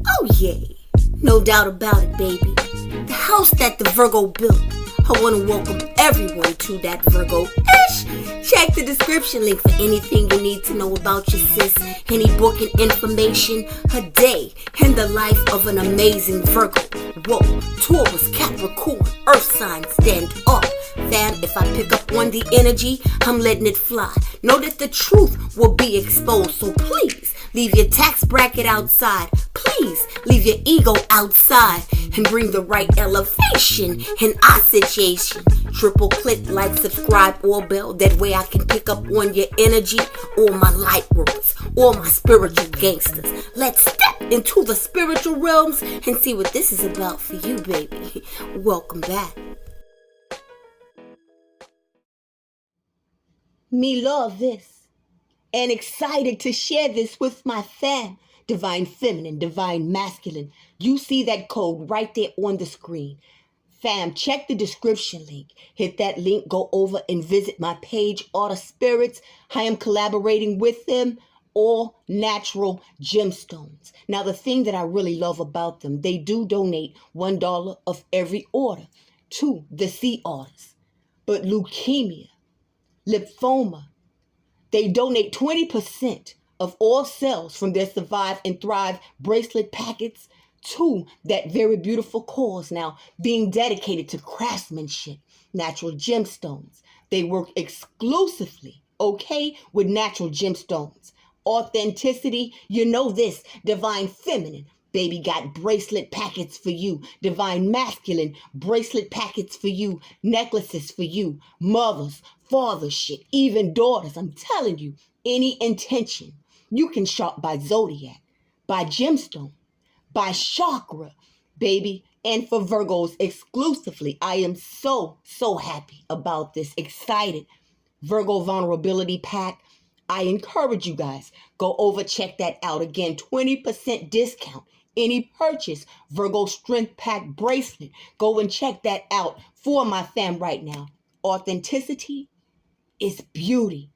Oh yeah, no doubt about it, baby. The house that the Virgo built. I want to welcome everyone to that Virgo-ish. Check the description link for anything you need to know about your sis, any booking information, her day, and the life of an amazing Virgo. Whoa, Taurus, Capricorn, Earth sign, stand up. Fam, if I pick up on the energy, I'm letting it fly. Know that the truth will be exposed, so please leave your tax bracket outside. Please leave your ego outside and bring the right elevation in our situation. Triple click, like, subscribe, or bell. That way I can pick up on your energy, all my light workers, all my spiritual gangsters. Let's step into the spiritual realms and see what this is about for you, baby. Welcome back. Me love this and excited to share this with my fam. Divine feminine, divine masculine. You see that code right there on the screen. Fam, check the description link. Hit that link, go over and visit my page, Order Spirits. I am collaborating with them, all natural gemstones. Now, the thing that I really love about them, they do donate $1 of every order to the sea orders. But leukemia, lymphoma, they donate 20% of all sales from their Survive and Thrive bracelet packets to that very beautiful cause, now being dedicated to craftsmanship, natural gemstones. They work exclusively, okay, with natural gemstones. Authenticity, you know this, divine feminine. Baby got bracelet packets for you. Divine masculine, bracelet packets for you. Necklaces for you. Mothers, fathers, shit, even daughters. I'm telling you, any intention. You can shop by zodiac, by gemstone, by chakra, baby. And for Virgos exclusively, I am so happy about this. Excited. Virgo Vulnerability Pack. I encourage you guys, go over, check that out. Again, 20% discount. Any purchase, Virgo Strength Pack bracelet. Go and check that out for my fam right now. Authenticity is beauty.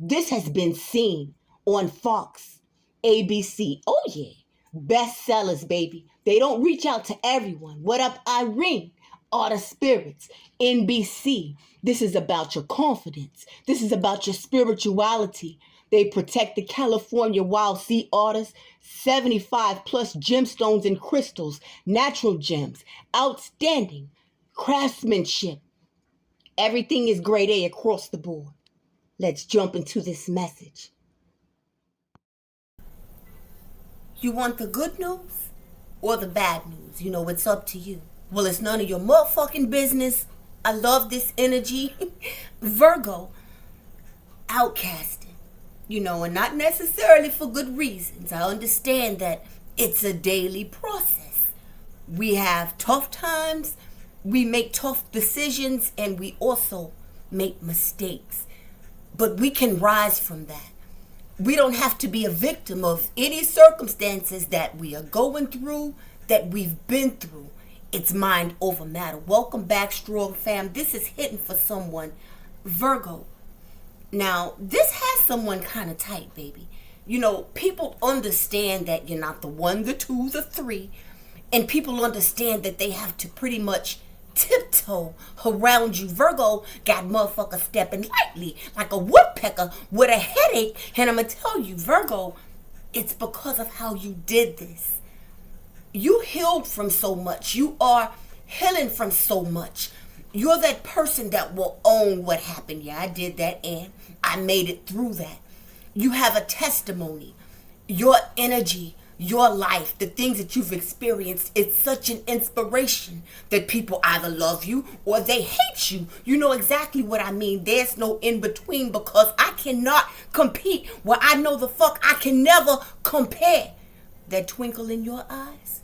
This has been seen on Fox, ABC. Oh yeah, bestsellers, baby. They don't reach out to everyone. What up, Irene? Order Spirits, NBC. This is about your confidence. This is about your spirituality. They protect the California Wild Sea Orders, 75 plus gemstones and crystals, natural gems, outstanding craftsmanship. Everything is grade A across the board. Let's jump into this message. You want the good news or the bad news? You know, it's up to you. Well, it's none of your motherfucking business. I love this energy. Virgo, outcasted. You know, and not necessarily for good reasons. I understand that it's a daily process. We have tough times, we make tough decisions, and we also make mistakes. But we can rise from that. We don't have to be a victim of any circumstances that we are going through, that we've been through. It's mind over matter. Welcome back, strong fam. This is hitting for someone. Virgo. Now, this has someone kind of tight, baby. You know, people understand that you're not the 1, the 2, the 3. And people understand that they have to pretty much tiptoe around you. Virgo got motherfucker stepping lightly like a woodpecker with a headache. And I'm going to tell you, Virgo, it's because of how you did this. You healed from so much. You are healing from so much. You're that person that will own what happened. Yeah, I did that and I made it through that. You have a testimony. Your energy, your life, the things that you've experienced, it's such an inspiration that people either love you or they hate you. You know exactly what I mean. There's no in between, because I cannot compete where I know the fuck I can never compare. That twinkle in your eyes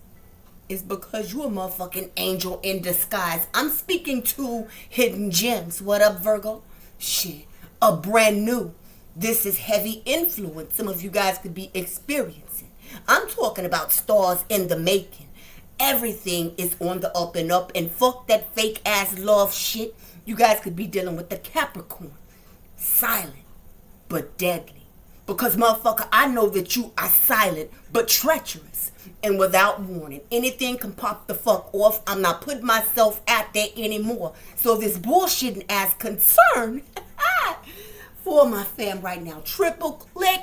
is because you're a motherfucking angel in disguise. I'm speaking to hidden gems. What up, Virgo? Shit, a brand new. This is heavy influence some of you guys could be experiencing. I'm talking about stars in the making. Everything is on the up and up, and fuck that fake ass love shit. You guys could be dealing with the Capricorn. Silent, but deadly. Because, motherfucker, I know that you are silent but treacherous. And without warning, anything can pop the fuck off. I'm not putting myself out there anymore. So this bullshitting ass concern for my fam right now. Triple click.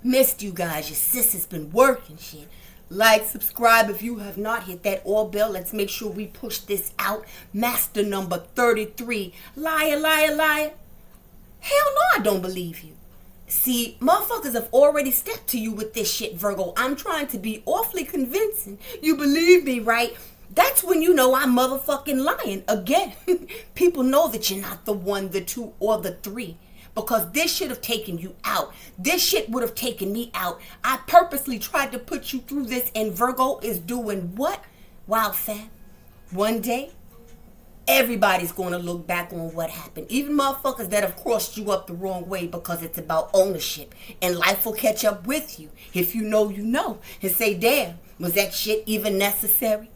Missed you guys. Your sis has been working shit. Like, subscribe if you have not hit that all bell. Let's make sure we push this out. Master number 33. Liar, liar, liar. Hell no, I don't believe you. See, motherfuckers have already stepped to you with this shit, Virgo. I'm trying to be awfully convincing. You believe me, right? That's when you know I'm motherfucking lying. Again, people know that you're not the 1, the 2, or the 3. Because this should have taken you out. This shit would have taken me out. I purposely tried to put you through this, and Virgo is doing what? Wow, fam. One day, everybody's going to look back on what happened. Even motherfuckers that have crossed you up the wrong way, because it's about ownership. And life will catch up with you. If you know, you know. And say, damn, was that shit even necessary?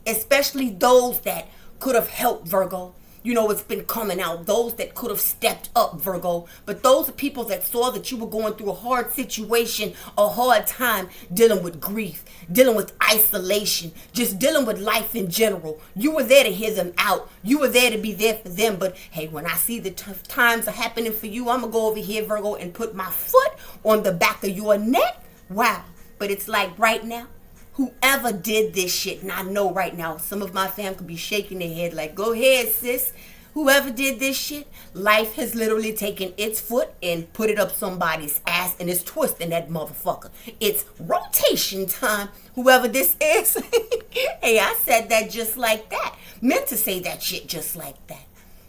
Especially those that could have helped, Virgo. You know, it's been coming out. Those that could have stepped up, Virgo. But those are people that saw that you were going through a hard situation, a hard time, dealing with grief, dealing with isolation, just dealing with life in general. You were there to hear them out. You were there to be there for them. But hey, when I see the tough times are happening for you, I'm going to go over here, Virgo, and put my foot on the back of your neck. Wow. But it's like right now, whoever did this shit, and I know right now some of my fam could be shaking their head like, go ahead, sis. Whoever did this shit, life has literally taken its foot and put it up somebody's ass, and it's twisting that motherfucker. It's rotation time, whoever this is. Hey, I said that just like that. Meant to say that shit just like that.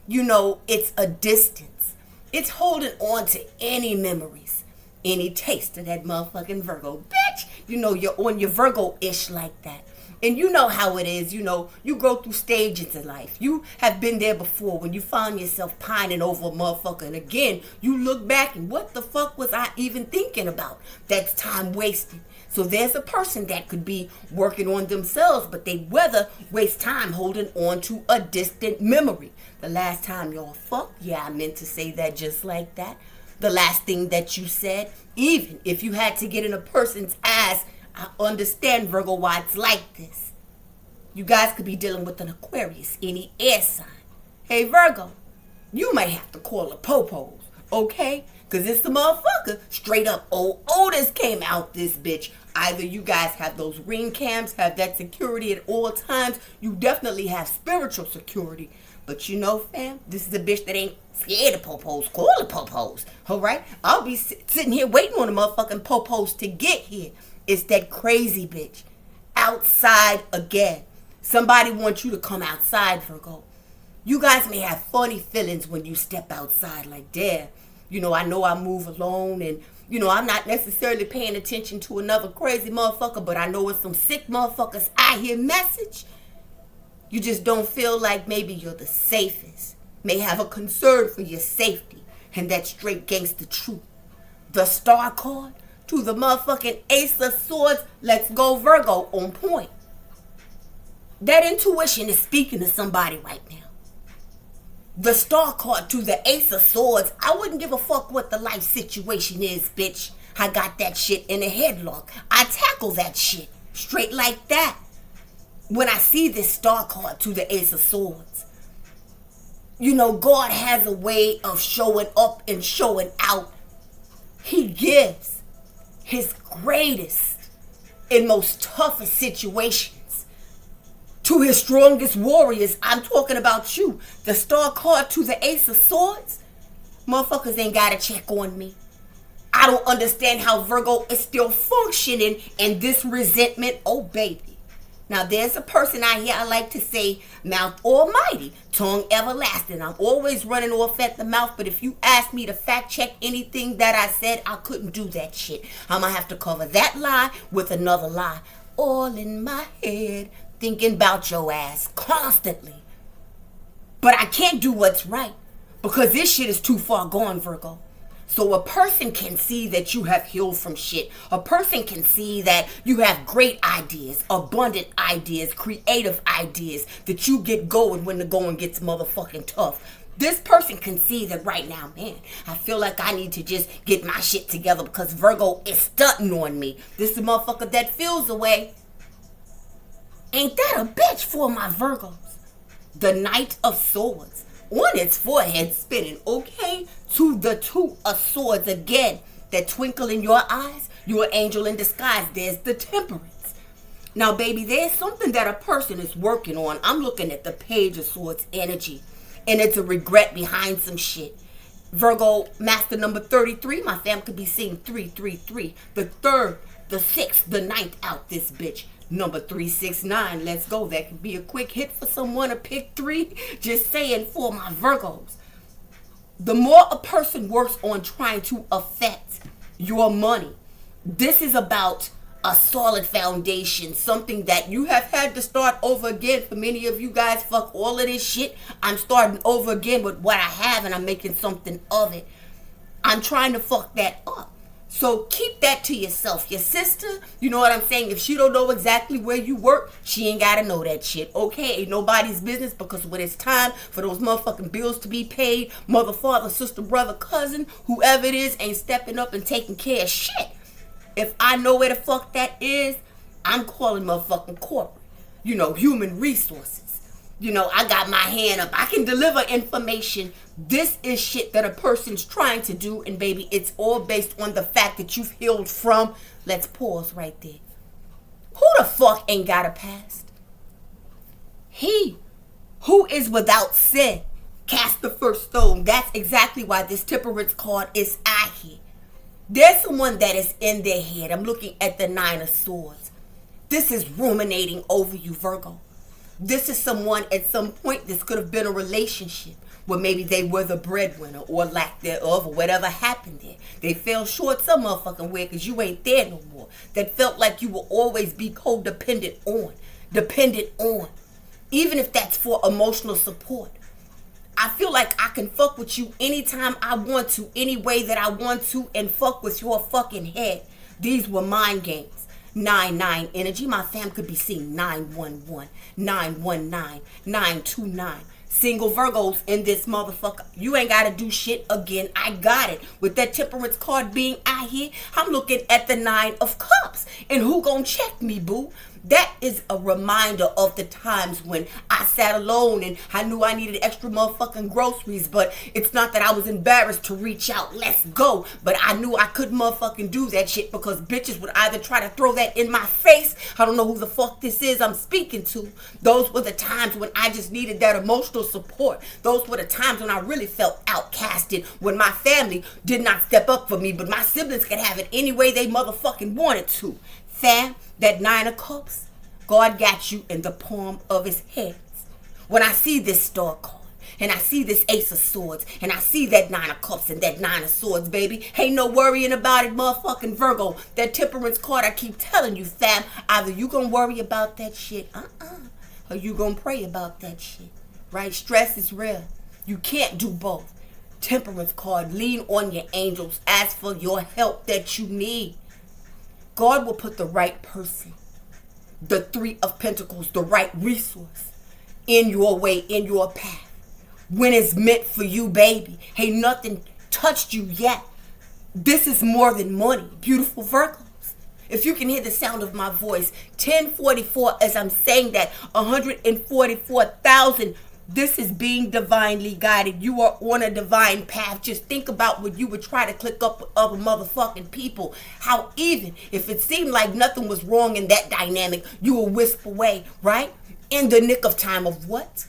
You know, it's a distance. It's holding on to any memories, any taste of that motherfucking Virgo. Bitch, you know, you're on your Virgo-ish like that. And you know how it is, you know, you go through stages in life. You have been there before when you found yourself pining over a motherfucker. And again, you look back and what the fuck was I even thinking about? That's time wasted. So there's a person that could be working on themselves, but they rather waste time holding on to a distant memory. The last time y'all fucked, yeah, I meant to say that just like that. The last thing that you said, even if you had to get in a person's ass, I understand, Virgo, why it's like this. You guys could be dealing with an Aquarius, any air sign. Hey, Virgo, you might have to call the popos, okay? Because it's the motherfucker. Straight up, Otis came out this bitch. Either you guys have those ring cams, have that security at all times. You definitely have spiritual security. But you know, fam, this is a bitch that ain't scared of popos. Call the popos, all right? I'll be sitting here waiting on the motherfucking popos to get here. It's that crazy bitch. Outside again. Somebody wants you to come outside, Virgo. You guys may have funny feelings when you step outside like, damn. You know I move alone and, you know, I'm not necessarily paying attention to another crazy motherfucker, but I know it's some sick motherfuckers I hear message. You just don't feel like maybe you're the safest. May have a concern for your safety. And that's straight gangster truth. The star card to the motherfucking Ace of Swords. Let's go, Virgo, on point. That intuition is speaking to somebody right now. The star card to the Ace of Swords. I wouldn't give a fuck what the life situation is, bitch. I got that shit in a headlock. I tackle that shit straight like that. When I see this star card to the Ace of Swords, you know, God has a way of showing up and showing out. He gives his greatest and most toughest situations to his strongest warriors. I'm talking about you. The star card to the Ace of Swords. Motherfuckers ain't gotta check on me. I don't understand how Virgo is still functioning in this resentment. Oh, baby. Now, there's a person out here, I like to say, mouth almighty, tongue everlasting. I'm always running off at the mouth, but if you ask me to fact check anything that I said, I couldn't do that shit. I'm going to have to cover that lie with another lie. All in my head, thinking about your ass constantly. But I can't do what's right because this shit is too far gone, Virgo. So a person can see that you have healed from shit. A person can see that you have great ideas, abundant ideas, creative ideas, that you get going when the going gets motherfucking tough. This person can see that right now, man, I feel like I need to just get my shit together because Virgo is stunting on me. This is a motherfucker that feels the way. Ain't that a bitch for my Virgos? The Knight of Swords. On its forehead spinning, okay? To the Two of Swords again. That twinkle in your eyes, you're an angel in disguise. There's the Temperance. Now, baby, there's something that a person is working on. I'm looking at the Page of Swords energy. And it's a regret behind some shit. Virgo, master number 33. My fam could be seeing 333. The 3rd, the 6th, the 9th out this bitch. Number 369. Let's go. That could be a quick hit for someone to pick 3. Just saying for my Virgos. The more a person works on trying to affect your money, this is about a solid foundation, something that you have had to start over again. For many of you guys, fuck all of this shit. I'm starting over again with what I have and I'm making something of it. I'm trying to fuck that up. So keep that to yourself. Your sister, you know what I'm saying? If she don't know exactly where you work, she ain't got to know that shit. Okay, ain't nobody's business, because when it's time for those motherfucking bills to be paid, mother, father, sister, brother, cousin, whoever it is ain't stepping up and taking care of shit. If I know where the fuck that is, I'm calling motherfucking corporate. You know, human resources. You know, I got my hand up. I can deliver information. This is shit that a person's trying to do. And baby, it's all based on the fact that you've healed from. Let's pause right there. Who the fuck ain't got a past? He who is without sin cast the first stone. That's exactly why this Temperance card is out here. There's someone that is in their head. I'm looking at the 9 of Swords. This is ruminating over you, Virgo. This is someone at some point, this could have been a relationship where maybe they were the breadwinner or lack thereof or whatever happened there. They fell short some motherfucking way because you ain't there no more. That felt like you will always be codependent on, dependent on, even if that's for emotional support. I feel like I can fuck with you anytime I want to, any way that I want to, and fuck with your fucking head. These were mind games. 9-9 energy. My fam could be seeing 911, 919, 929. Single Virgos in this motherfucker. You ain't got to do shit again. I got it. With that Temperance card being out here, I'm looking at the 9 of Cups. And who gonna check me, boo? That is a reminder of the times when I sat alone and I knew I needed extra motherfucking groceries, but it's not that I was embarrassed to reach out. Let's go. But I knew I couldn't motherfucking do that shit because bitches would either try to throw that in my face. I don't know who the fuck this is I'm speaking to. Those were the times when I just needed that emotional support. Those were the times when I really felt outcasted, when my family did not step up for me, but my siblings could have it any way they motherfucking wanted to. Fam, that 9 of Cups, God got you in the palm of his hands. When I see this Star card, and I see this Ace of Swords, and I see that 9 of Cups and that 9 of Swords, baby, ain't no worrying about it, motherfucking Virgo. That Temperance card, I keep telling you, fam, either you gonna worry about that shit, or you gonna pray about that shit, right? Stress is real. You can't do both. Temperance card, lean on your angels, ask for your help that you need. God will put the right person, the 3 of Pentacles, the right resource in your way, in your path. When it's meant for you, baby. Ain't nothing touched you yet. This is more than money, beautiful Virgos. If you can hear the sound of my voice, 1044 as I'm saying that, 144,000. This is being divinely guided. You are on a divine path. Just think about when you would try to click up with other motherfucking people. How even if it seemed like nothing was wrong in that dynamic, you will wisp away, right? In the nick of time of what?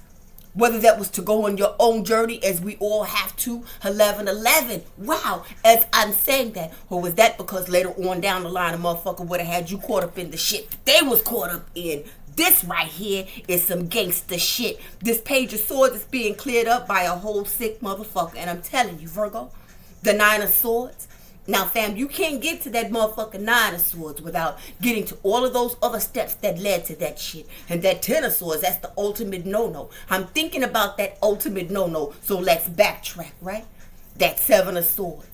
Whether that was to go on your own journey, as we all have to, 11-11. Wow, as I'm saying that. Or was that because later on down the line, a motherfucker would have had you caught up in the shit they was caught up in? This right here is some gangster shit. This Page of Swords is being cleared up by a whole sick motherfucker. And I'm telling you, Virgo, the 9 of Swords. Now, fam, you can't get to that motherfucking 9 of Swords without getting to all of those other steps that led to that shit. And that 10 of Swords, that's the ultimate no-no. I'm thinking about that ultimate no-no, so let's backtrack, right? That 7 of Swords.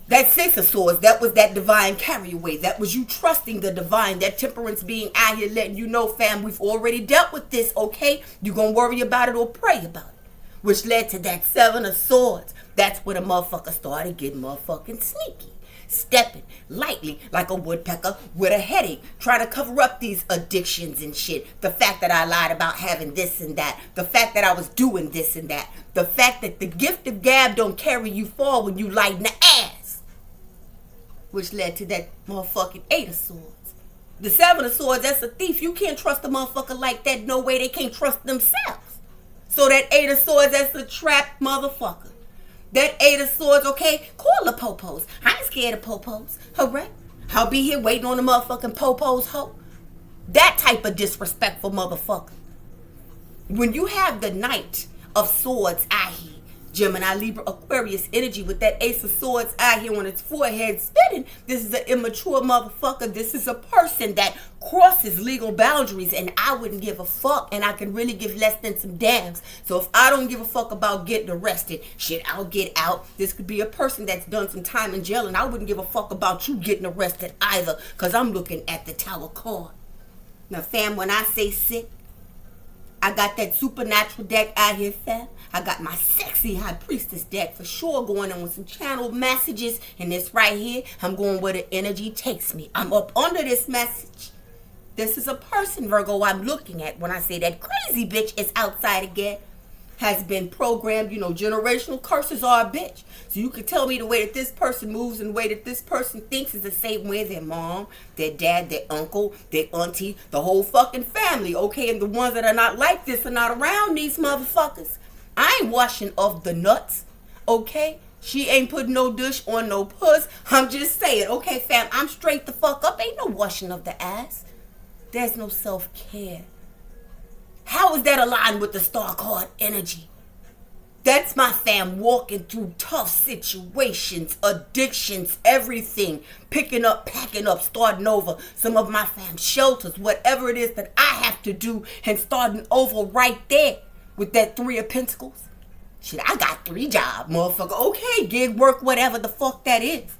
That 6 of Swords, that was that divine carryaway. That was you trusting the divine. That Temperance being out here letting you know, fam, we've already dealt with this, okay? You gonna worry about it or pray about it. which led to that Seven of Swords. That's when a motherfucker started getting motherfucking sneaky. Stepping lightly like a woodpecker with a headache, trying to cover up these addictions and shit. The fact that I lied about having this and that. The fact that I was doing this and that. The fact that the gift of gab don't carry you far when you lighten the ass. Which led to that motherfucking Eight of Swords. The Seven of Swords, that's a thief. You can't trust a motherfucker like that. No way. They can't trust themselves. So that Eight of Swords, that's a trapped motherfucker. That Eight of Swords, okay? Call the popos. I ain't scared of popos. Alright? I'll be here waiting on the motherfucking popos, ho. That type of disrespectful motherfucker. When you have the Knight of Swords out here, Gemini, Libra, Aquarius energy with that Ace of Swords out here on its forehead spinning, this is an immature motherfucker. This is a person that crosses legal boundaries, and I wouldn't give a fuck, and I can really give less than some damns. So if I don't give a fuck about getting arrested, shit, I'll get out. This could be a person that's done some time in jail, and I wouldn't give a fuck about you getting arrested either, because I'm looking at the Tower card. Now, fam, when I say sick, I got that supernatural deck out here, fam. I got my sexy high priestess deck for sure going on with some channeled messages. And this right here, I'm going where the energy takes me. I'm up under this message. This is a person, Virgo, I'm looking at when I say that crazy bitch is outside again. Has been programmed, generational curses are a bitch. So you can tell me the way that this person moves and the way that this person thinks is the same way their mom, their dad, their uncle, their auntie, the whole fucking family, okay? And the ones that are not like this are not around these motherfuckers. I ain't washing off the nuts, okay? She ain't putting no dish on no puss. I'm just saying, okay, fam, I'm straight the fuck up. Ain't no washing of the ass. There's no self-care. How is that aligned with the star card energy? That's my fam walking through tough situations, addictions, everything. Picking up, packing up, starting over. Some of my fam shelters, whatever it is that I have to do, and starting over right there with that Three of Pentacles. Shit, I got 3 jobs, motherfucker. Okay, gig work, whatever the fuck that is.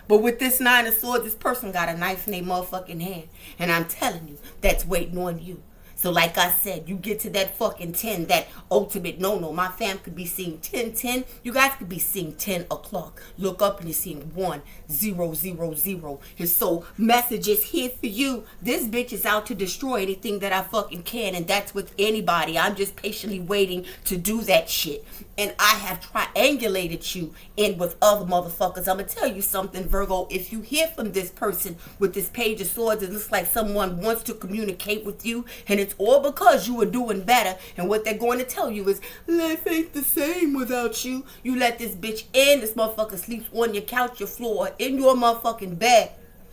But with this Nine of Swords, this person got a knife in their motherfucking hand. And I'm telling you, that's waiting on you. So like I said, you get to that fucking 10, that ultimate no-no. My fam could be seeing 10-10. You guys could be seeing 10 o'clock. Look up and you're seeing 1000. And so message is here for you. This bitch is out to destroy anything that I fucking can. And that's with anybody. I'm just patiently waiting to do that shit. And I have triangulated you in with other motherfuckers. I'm going to tell you something, Virgo. If you hear from this person with this Page of Swords, it looks like someone wants to communicate with you. And it's all because you are doing better. And what they're going to tell you is, life ain't the same without you. You let this bitch in. This motherfucker sleeps on your couch, your floor, in your motherfucking bed.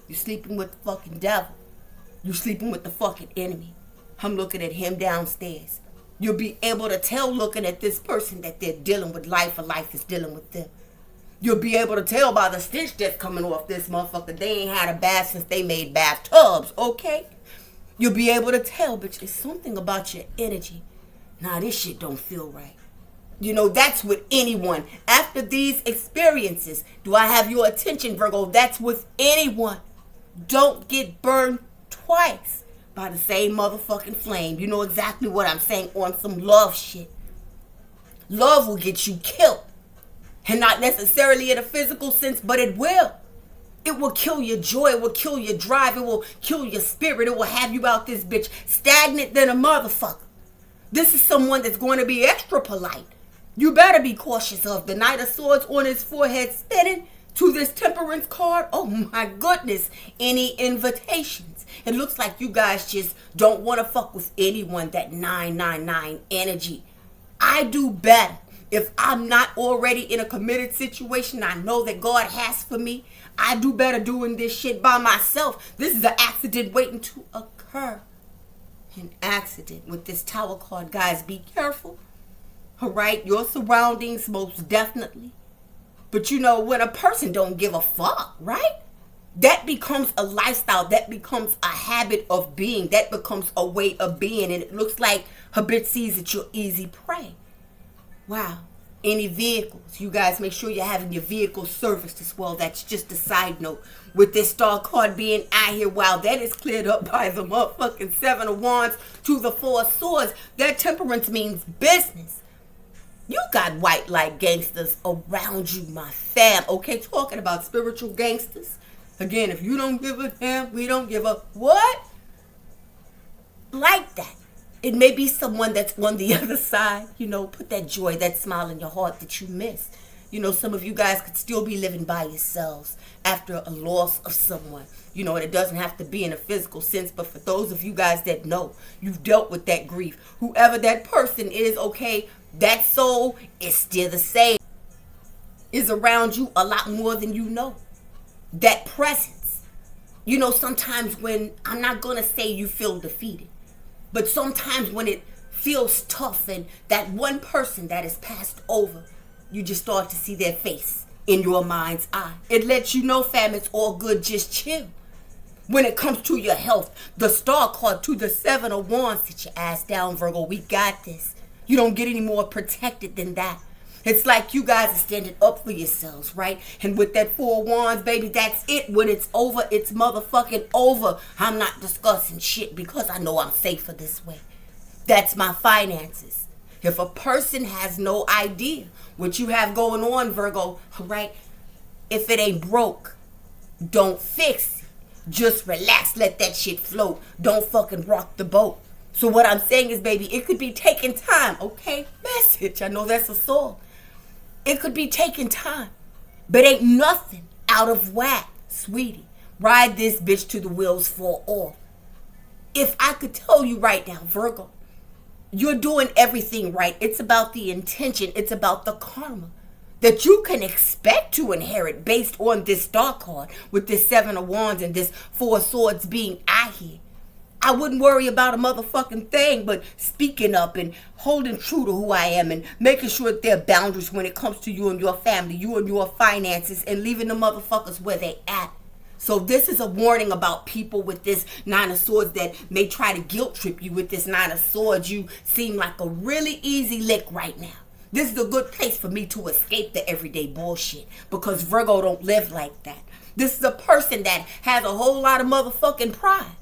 You sleeping with the fucking devil. You sleeping with the fucking enemy. I'm looking at him downstairs. You'll be able to tell looking at this person that they're dealing with life, or life is dealing with them. You'll be able to tell by the stench that's coming off this motherfucker. They ain't had a bath since they made bathtubs, okay? You'll be able to tell, bitch, it's something about your energy. Nah, this shit don't feel right. That's with anyone. After these experiences, do I have your attention, Virgo? That's with anyone. Don't get burned twice by the same motherfucking flame. You know exactly what I'm saying on some love shit. Love will get you killed. And not necessarily in a physical sense, but it will. It will kill your joy. It will kill your drive. It will kill your spirit. It will have you out this bitch stagnant than a motherfucker. This is someone that's going to be extra polite. You better be cautious of the Knight of Swords on his forehead spinning to this Temperance card. Oh my goodness. Any invitations? It looks like you guys just don't want to fuck with anyone. That 999 energy. I do better. If I'm not already in a committed situation I know that God has for me, I do better doing this shit by myself. This is an accident waiting to occur. An accident with this Tower card. Guys, be careful. Alright? Your surroundings, most definitely. But when a person don't give a fuck, right? That becomes a lifestyle. That becomes a habit of being. That becomes a way of being. And it looks like her bitch sees that you're easy prey. Wow. Any vehicles? You guys make sure you're having your vehicle serviced as well. That's just a side note. With this star card being out here, wow, that is cleared up by the motherfucking 7 of Wands to the 4 of Swords. That Temperance means business. You got white like gangsters around you, my fam. Okay, talking about spiritual gangsters. Again, if you don't give a damn, we don't give a what? Like that. It may be someone that's on the other side, put that joy, that smile in your heart that you miss. Some of you guys could still be living by yourselves after a loss of someone. And it doesn't have to be in a physical sense, but for those of you guys that know, you've dealt with that grief. Whoever that person is, okay, that soul is still the same. Is around you a lot more than you know. That presence. Sometimes when, I'm not going to say you feel defeated, but sometimes when it feels tough and that one person that has passed over, you just start to see their face in your mind's eye. It lets you know, fam, it's all good, just chill. When it comes to your health, the star card to the 7 of Wands, sit your ass down, Virgo, we got this. You don't get any more protected than that. It's like you guys are standing up for yourselves, right? And with that 4 of Wands, baby, that's it. When it's over, it's motherfucking over. I'm not discussing shit because I know I'm safer this way. That's my finances. If a person has no idea what you have going on, Virgo, right? If it ain't broke, don't fix it. Just relax, let that shit float. Don't fucking rock the boat. So what I'm saying is, baby, it could be taking time, okay? Message, I know that's a song. It could be taking time, but ain't nothing out of whack, sweetie. Ride this bitch till the wheels fall off. If I could tell you right now, Virgo, you're doing everything right. It's about the intention. It's about the karma that you can expect to inherit based on this star card with this 7 of Wands and this 4 of Swords being out here. I wouldn't worry about a motherfucking thing, but speaking up and holding true to who I am and making sure that there are boundaries when it comes to you and your family, you and your finances, and leaving the motherfuckers where they at. So this is a warning about people with this 9 of Swords that may try to guilt trip you with this 9 of Swords. You seem like a really easy lick right now. This is a good place for me to escape the everyday bullshit because Virgo don't live like that. This is a person that has a whole lot of motherfucking pride.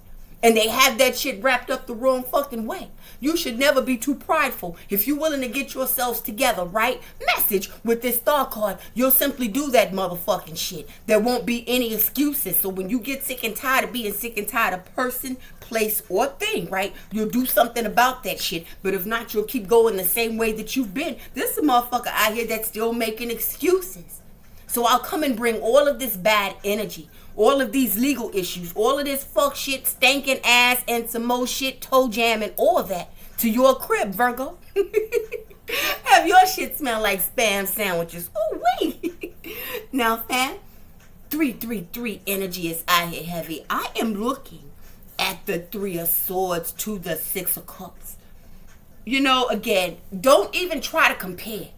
And they have that shit wrapped up the wrong fucking way. You should never be too prideful. If you're willing to get yourselves together, right? Message with this star card, you'll simply do that motherfucking shit. There won't be any excuses. So when you get sick and tired of being sick and tired of person, place, or thing, right? You'll do something about that shit. But if not, you'll keep going the same way that you've been. This is a motherfucker out here that's still making excuses. So I'll come and bring all of this bad energy, all of these legal issues, all of this fuck shit, stinking ass, and some more shit, toe jam, and all that to your crib, Virgo. Have your shit smell like Spam sandwiches. Ooh, wee. Now, fam, 333 energy is out here heavy. I am looking at the 3 of Swords to the 6 of Cups. Again, don't even try to compare.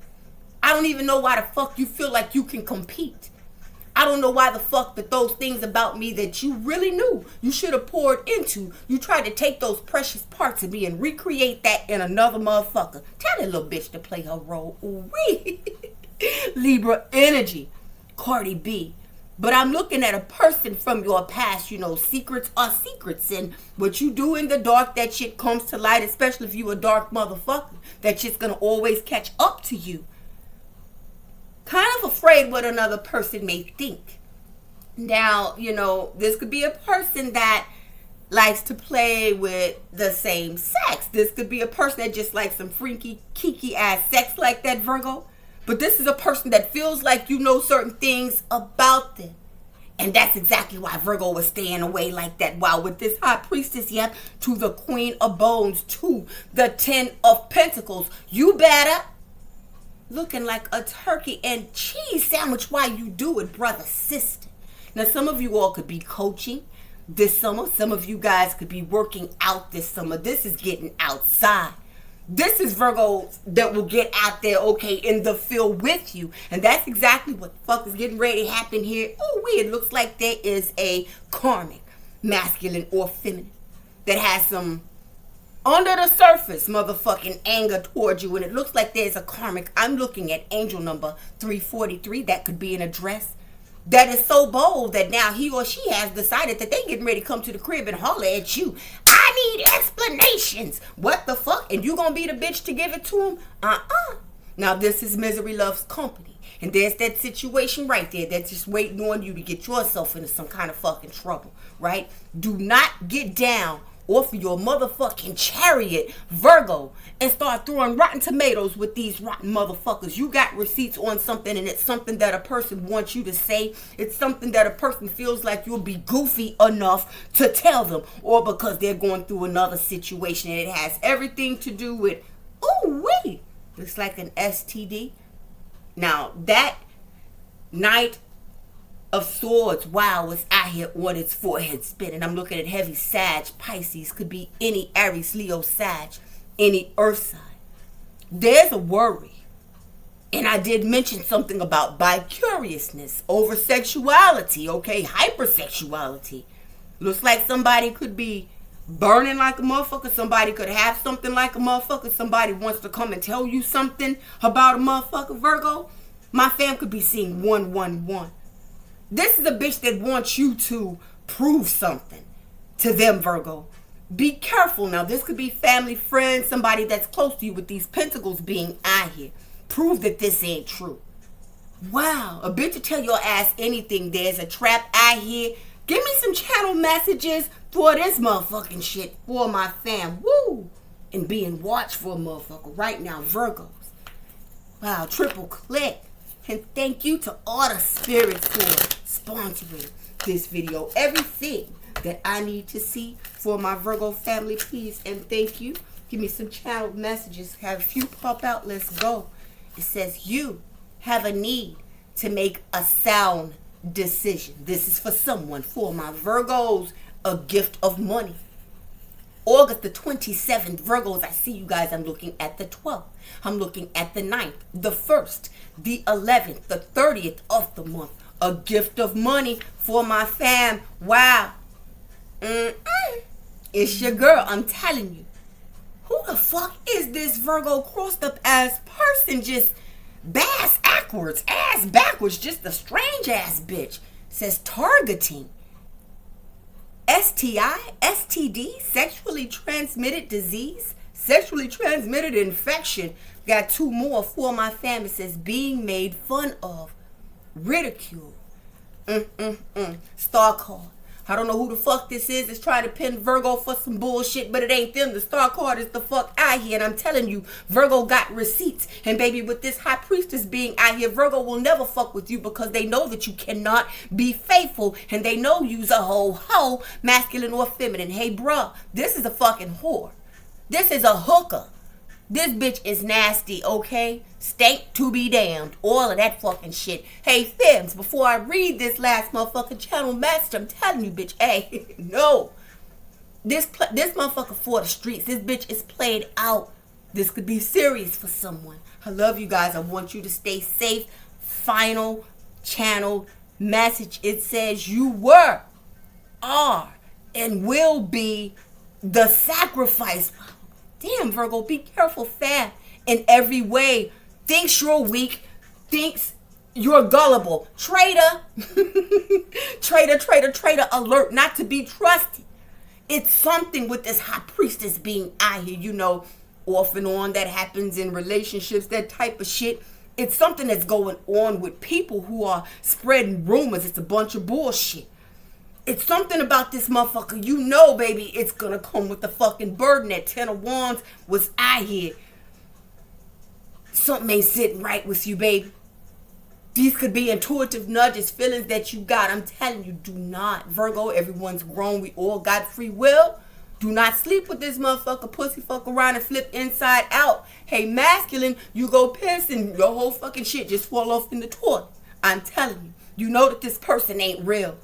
I don't even know why the fuck you feel like you can compete. I don't know why the fuck that those things about me that you really knew you should have poured into, you tried to take those precious parts of me and recreate that in another motherfucker. Tell that little bitch to play her role. Ooh-wee. Libra energy, Cardi B. But I'm looking at a person from your past. Secrets are secrets. And what you do in the dark, that shit comes to light, especially if you a dark motherfucker. That shit's going to always catch up to you. Kind of afraid what another person may think. Now, this could be a person that likes to play with the same sex. This could be a person that just likes some freaky, kiki ass sex like that, Virgo. But this is a person that feels like you know certain things about them. And that's exactly why Virgo was staying away like that. Wow, with this High Priestess, yep, to the Queen of Bones, to the 10 of Pentacles. You better looking like a turkey and cheese sandwich while you do it, brother, sister. Now, some of you all could be coaching this summer. Some of you guys could be working out this summer. This is getting outside. This is Virgo that will get out there, okay, in the field with you. And that's exactly what the fuck is getting ready to happen here. Oh, it looks like there is a karmic, masculine or feminine, that has some under the surface motherfucking anger towards you, and it looks like there's a karmic. I'm looking at angel number 343. That could be an address that is so bold that now he or she has decided that they getting ready to come to the crib and holler at you. I need explanations. What the fuck? And you gonna be the bitch to give it to them? Now this is misery loves company. And there's that situation right there that's just waiting on you to get yourself into some kind of fucking trouble, right? Do not get down off of your motherfucking chariot, Virgo, and start throwing rotten tomatoes with these rotten motherfuckers. You got receipts on something, and it's something that a person wants you to say. It's something that a person feels like you'll be goofy enough to tell them, or because they're going through another situation, and it has everything to do with, oh wait, looks like an STD. Now that Knight of Swords, wow, was out here on its forehead spinning. I'm looking at heavy Sag, Pisces, could be any Aries, Leo, Sag, any earth sign. There's a worry. And I did mention something about bicuriousness, over sexuality, okay, hypersexuality. Looks like somebody could be burning like a motherfucker. Somebody could have something like a motherfucker. Somebody wants to come and tell you something about a motherfucker, Virgo. My fam could be seeing 111. This is a bitch that wants you to prove something to them, Virgo. Be careful now. This could be family, friends, somebody that's close to you with these pentacles being out here. Prove that this ain't true. Wow, a bitch to tell your ass anything. There's a trap out here. Give me some channel messages for this motherfucking shit for my fam. Woo! And being watchful, motherfucker, right now, Virgos. Wow, triple click. And thank you to all the spirits for sponsoring this video. Everything that I need to see for my Virgo family, please. And thank you. Give me some channel messages. Have a few pop out. Let's go. It says you have a need to make a sound decision. This is for someone. For my Virgos, a gift of money. August the 27th, Virgos, I see you guys. I'm looking at the 12th. I'm looking at the 9th, the 1st, the 11th, the 30th of the month. A gift of money for my fam. Wow. It's your girl, I'm telling you. Who the fuck is this Virgo crossed up ass person? Just ass backwards, just a strange ass bitch. Says targeting. STI, STD, sexually transmitted disease, sexually transmitted infection. Got two more for my fam. It says being made fun of, ridicule. Star card. I don't know who the fuck this is. It's trying to pin Virgo for some bullshit, but it ain't them. The star card is the fuck out here. And I'm telling you, Virgo got receipts. And baby, with this high priestess being out here, Virgo will never fuck with you because they know that you cannot be faithful. And they know you's a hoe, masculine or feminine. Hey, bruh, this is a fucking whore. This is a hooker. This bitch is nasty, okay? Stank to be damned. All of that fucking shit. Hey, Fims, before I read this last motherfucking channel message, I'm telling you, bitch, hey, no. This motherfucker for the streets. This bitch is played out. This could be serious for someone. I love you guys. I want you to stay safe. Final channel message. It says you were, are, and will be the sacrifice. Damn, Virgo, be careful, fam. In every way. Thinks you're weak. Thinks you're gullible. Traitor. Traitor alert. Not to be trusted. It's something with this high priestess being out here, you know, off and on that happens in relationships, that type of shit. It's something that's going on with people who are spreading rumors. It's a bunch of bullshit. It's something about this motherfucker. You know, baby, it's gonna come with the fucking burden. That 10 of Wands was out here. Something ain't sitting right with you, baby. These could be intuitive nudges, feelings that you got. I'm telling you, do not. Virgo, everyone's grown. We all got free will. Do not sleep with this motherfucker. Pussy fuck around and flip inside out. Hey, masculine, you go piss and your whole fucking shit just fall off in the toilet. I'm telling you. You know that this person ain't real.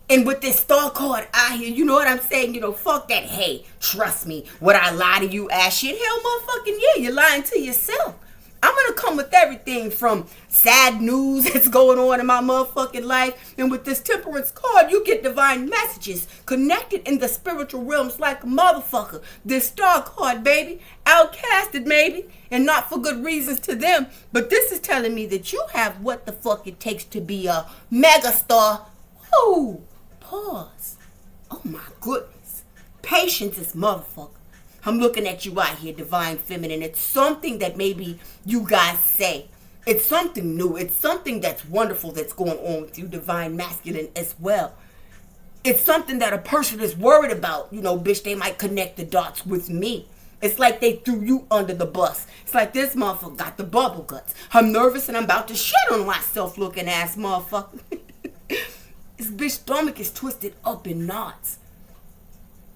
And with this star card out here, you know what I'm saying? You know, fuck that. Hey, trust me. Would I lie to you, ass shit? Hell, motherfucking yeah, you're lying to yourself. I'm going to come with everything from sad news that's going on in my motherfucking life. And with this temperance card, you get divine messages connected in the spiritual realms like a motherfucker. This star card, baby, outcasted maybe, and not for good reasons to them. But this is telling me that you have what the fuck it takes to be a megastar. Woo! Pause. Oh my goodness. Patience is motherfucker. I'm looking at you out here, divine feminine. It's something that maybe you guys say. It's something new. It's something that's wonderful that's going on with you, divine masculine, as well. It's something that a person is worried about. You know, bitch, they might connect the dots with me. It's like they threw you under the bus. It's like this motherfucker got the bubble guts. I'm nervous and I'm about to shit on myself looking ass motherfucker. This bitch stomach is twisted up in knots.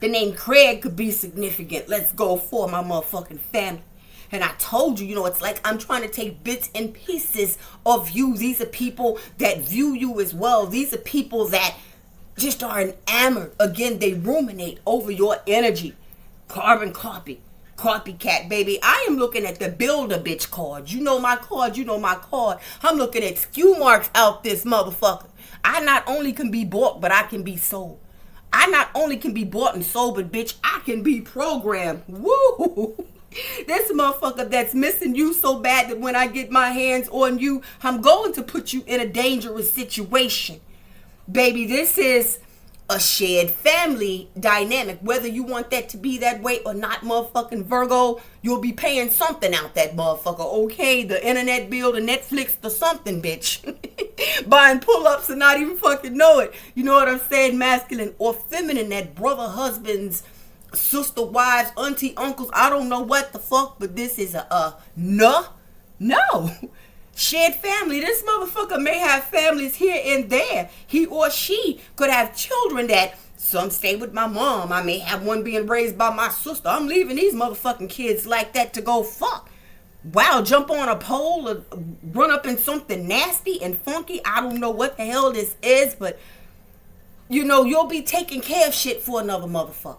The name Craig could be significant. Let's go for my motherfucking family. And I told you, you know, it's like I'm trying to take bits and pieces of you. These are people that view you as well. These are people that just are enamored. Again, they ruminate over your energy. Carbon copy. Copycat, baby. I am looking at the builder bitch card. You know my card. You know my card. I'm looking at skew marks out this motherfucker. I not only can be bought, but I can be sold. I not only can be bought and sold, but bitch, I can be programmed. Woo! This motherfucker that's missing you so bad that when I get my hands on you, I'm going to put you in a dangerous situation. Baby, this is a shared family dynamic. Whether you want that to be that way or not, motherfucking Virgo, you'll be paying something out that motherfucker, okay? The internet bill, the Netflix, the something, bitch. Buying pull-ups and not even fucking know it. You know what I'm saying? Masculine or feminine, that brother, husbands, sister, wives, auntie, uncles, I don't know what the fuck, but this is no. Shared family. This motherfucker may have families here and there. He or she could have children that some stay with my mom. I may have one being raised by my sister. I'm leaving these motherfucking kids like that to go fuck. Wow, jump on a pole or run up in something nasty and funky. I don't know what the hell this is, but you know, you'll be taking care of shit for another motherfucker.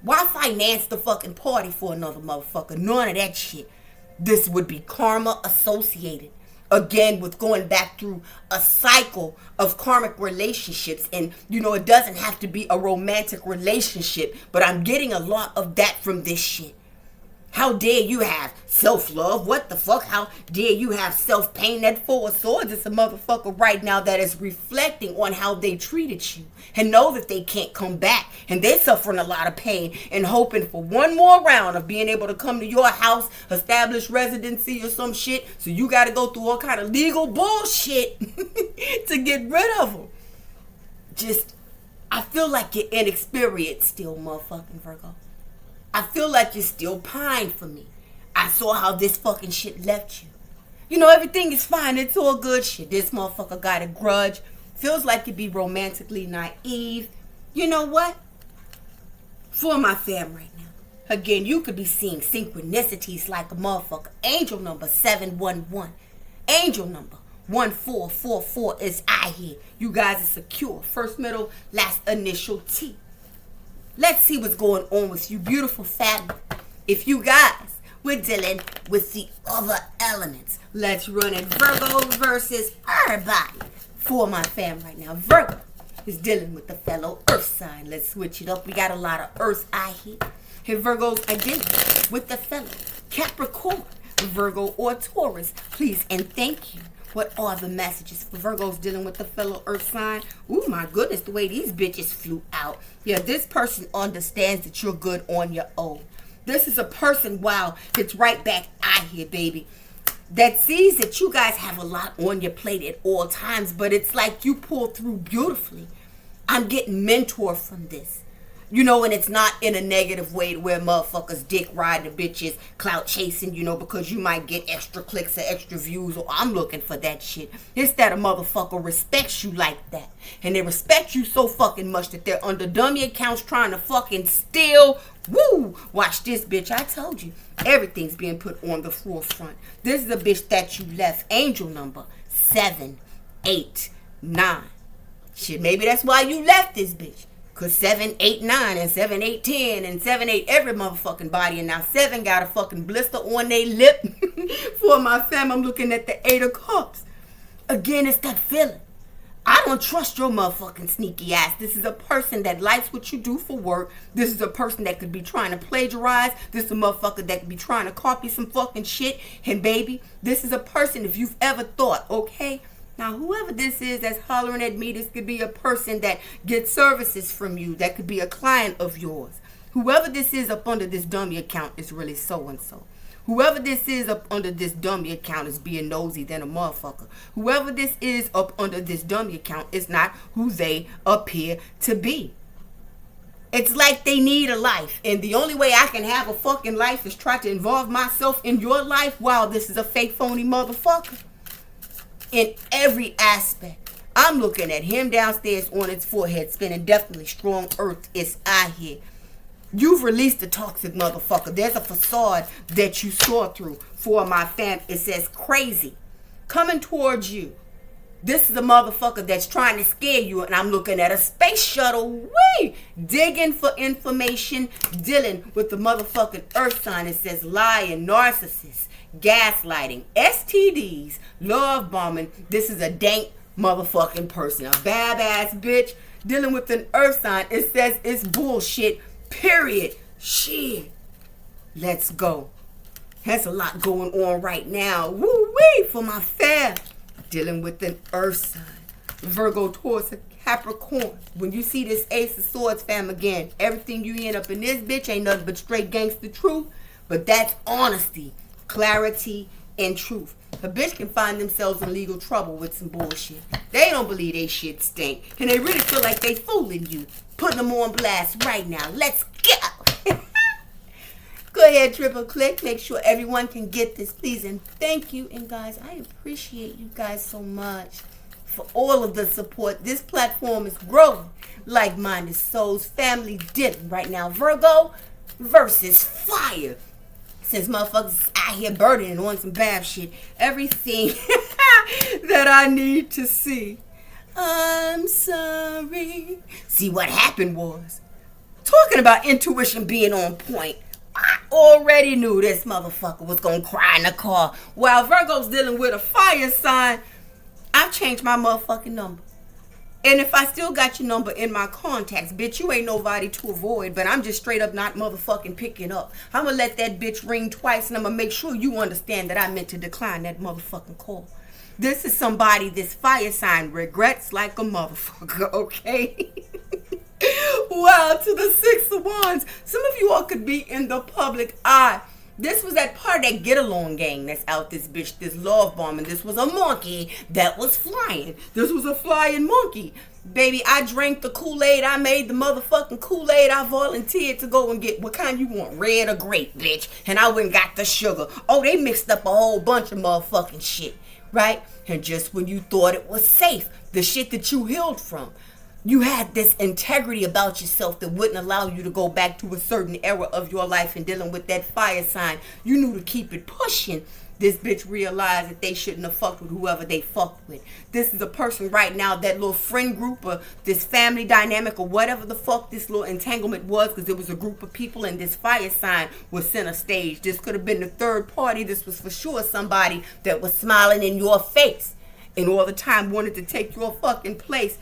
Why finance the fucking party for another motherfucker? None of that shit. This would be karma associated. Again, with going back through a cycle of karmic relationships. And, you know, it doesn't have to be a romantic relationship. But I'm getting a lot of that from this shit. How dare you have self-love? What the fuck? How dare you have self-pain? That Four of Swords is a motherfucker right now that is reflecting on how they treated you. And know that they can't come back. And they're suffering a lot of pain. And hoping for one more round of being able to come to your house, establish residency or some shit. So you got to go through all kind of legal bullshit to get rid of them. Just, I feel like you're inexperienced still, motherfucking Virgo. I feel like you still pine for me. I saw how this fucking shit left you. You know, everything is fine. It's all good shit. This motherfucker got a grudge. Feels like you'd be romantically naive. You know what? For my fam right now. Again, you could be seeing synchronicities like a motherfucker. Angel number 711. Angel number 1444 is I here. You guys are secure. First, middle, last initial T. Let's see what's going on with you, beautiful family. If you guys were dealing with the other elements, let's run it. Virgo versus everybody. For my fam right now, Virgo is dealing with the fellow earth sign. Let's switch it up. We got a lot of earth eye here. Here Virgos are dealing with the fellow Capricorn, Virgo or Taurus. Please and thank you. What are the messages for Virgos dealing with the fellow earth sign? Oh my goodness, the way these bitches flew out. Yeah, this person understands that you're good on your own. This is a person, wow, it's right back out here, baby, that sees that you guys have a lot on your plate at all times, but it's like you pull through beautifully. I'm getting mentored from this. You know, and it's not in a negative way where motherfuckers dick riding the bitches, clout chasing, you know, because you might get extra clicks or extra views, or I'm looking for that shit. It's that a motherfucker respects you like that. And they respect you so fucking much that they're under dummy accounts trying to fucking steal. Woo! Watch this, bitch. I told you. Everything's being put on the forefront. This is a bitch that you left. Angel number 789. Shit, maybe that's why you left this bitch. Cause 7, 8, 9 and 7, 8, 10 and 7, 8 every motherfucking body, and now 7 got a fucking blister on their lip. For my fam, I'm looking at the 8 of Cups. Again, it's that feeling. I don't trust your motherfucking sneaky ass. This is a person that likes what you do for work. This is a person that could be trying to plagiarize. This is a motherfucker that could be trying to copy some fucking shit. And baby, this is a person, if you've ever thought, okay, now, whoever this is that's hollering at me, this could be a person that gets services from you. That could be a client of yours. Whoever this is up under this dummy account is really so-and-so. Whoever this is up under this dummy account is being nosy than a motherfucker. Whoever this is up under this dummy account is not who they appear to be. It's like they need a life. And the only way I can have a fucking life is try to involve myself in your life. Wow, this is a fake phony motherfucker. In every aspect. I'm looking at him downstairs on his forehead, spinning definitely strong earth is out here. You've released the toxic motherfucker. There's a facade that you saw through. For my fam, it says crazy. Coming towards you. This is the motherfucker that's trying to scare you, and I'm looking at a space shuttle, digging for information, dealing with the motherfucking earth sign. It says lying, narcissist, gaslighting, STDs, love bombing. This is a dank motherfucking person, a bad ass bitch, dealing with an earth sign. It says it's bullshit, period. Shit. Let's go. There's a lot going on right now. Woo-wee for my fam. Dealing with an earth sign. Virgo, Taurus, Capricorn. When you see this Ace of Swords, fam, again, everything you end up in this bitch ain't nothing but straight gangster truth. But that's honesty, clarity, and truth. A bitch can find themselves in legal trouble with some bullshit. They don't believe they shit stink. And they really feel like they fooling you. Putting them on blast right now. Let's go. Go ahead, triple click. Make sure everyone can get this, please. And thank you. And guys, I appreciate you guys so much for all of the support. This platform is growing. Like-minded souls, family dipping right now. Virgo versus fire. Since motherfuckers out here burning on some bad shit. Everything that I need to see. I'm sorry. See, what happened was, talking about intuition being on point, I already knew this motherfucker was gonna cry in the car. While Virgo's dealing with a fire sign, I've changed my motherfucking number. And if I still got your number in my contacts, bitch, you ain't nobody to avoid. But I'm just straight up not motherfucking picking up. I'm gonna let that bitch ring twice, and I'm gonna make sure you understand that I meant to decline that motherfucking call. This is somebody, this fire sign regrets like a motherfucker, okay? Wow, to the Six of Wands. Some of you all could be in the public eye. This was that part of that get-along gang that's out this bitch, this love bombing. This was a monkey that was flying. This was a flying monkey. Baby, I drank the Kool-Aid. I made the motherfucking Kool-Aid. I volunteered to go and get what kind you want, red or grape, bitch. And I went and got the sugar. Oh, they mixed up a whole bunch of motherfucking shit, right? And just when you thought it was safe, the shit that you healed from, you had this integrity about yourself that wouldn't allow you to go back to a certain era of your life and dealing with that fire sign. You knew to keep it pushing. This bitch realized that they shouldn't have fucked with whoever they fucked with. This is a person right now, that little friend group or this family dynamic or whatever the fuck this little entanglement was, because it was a group of people and this fire sign was center stage. This could have been the third party. This was for sure somebody that was smiling in your face and all the time wanted to take your fucking place.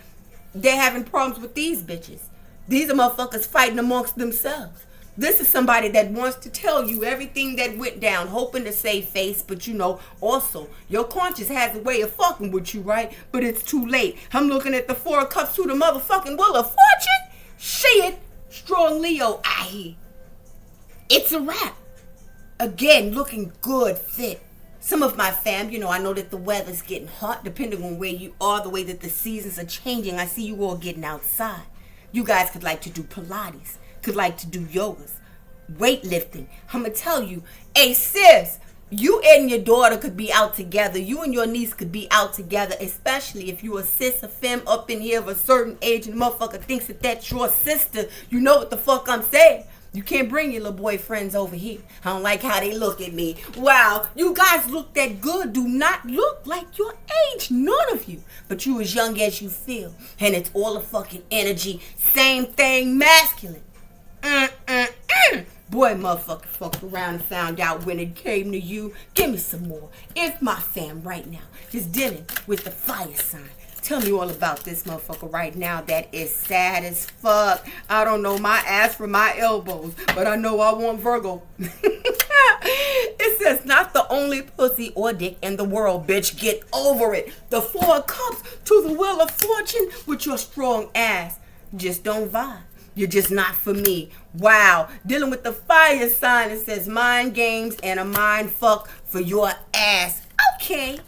They're having problems with these bitches. These are motherfuckers fighting amongst themselves. This is somebody that wants to tell you everything that went down, hoping to save face, but you know, also, your conscience has a way of fucking with you, right? But it's too late. I'm looking at the Four of Cups to the motherfucking Wheel of Fortune. Shit, strong Leo out here. It's a wrap. Again, looking good, fit. Some of my fam, you know, I know that the weather's getting hot depending on where you are, the way that the seasons are changing. I see you all getting outside. You guys could like to do Pilates, could like to do yogas, weightlifting. I'm going to tell you, hey sis, you and your daughter could be out together. You and your niece could be out together, especially if you a sis, a femme up in here of a certain age and the motherfucker thinks that that's your sister. You know what the fuck I'm saying. You can't bring your little boyfriends over here. I don't like how they look at me. Wow, you guys look that good. Do not look like your age. None of you. But you as young as you feel. And it's all the fucking energy. Same thing, masculine. Boy, motherfucker fucked around and found out when it came to you. Give me some more. It's my fam right now. Just dealing with the fire sign. Tell me all about this motherfucker right now that is sad as fuck. I don't know my ass from my elbows, but I know I want Virgo. It says, not the only pussy or dick in the world, bitch. Get over it. The Four of Cups to the Wheel of Fortune with your strong ass. Just don't vibe. You're just not for me. Wow. Dealing with the fire sign that says mind games and a mind fuck for your ass. Okay.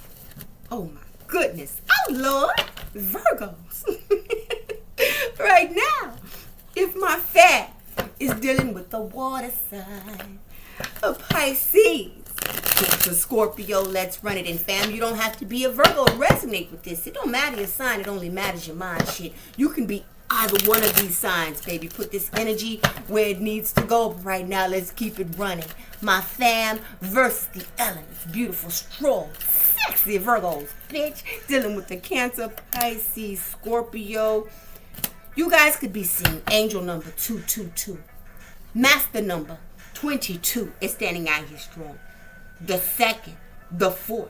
Oh my goodness. Oh Lord. Virgos. Right now, if my fat is dealing with the water sign, a Pisces, it's a Scorpio, let's run it. And fam, you don't have to be a Virgo to resonate with this. It don't matter your sign, it only matters your mind. Shit, you can be either one of these signs, baby. Put this energy where it needs to go. But right now, let's keep it running. My fam versus the elements. Beautiful, strong, sexy Virgos, bitch. Dealing with the Cancer, Pisces, Scorpio. You guys could be seeing angel number 222. Master number 22 is standing out here strong. The 2nd, the 4th,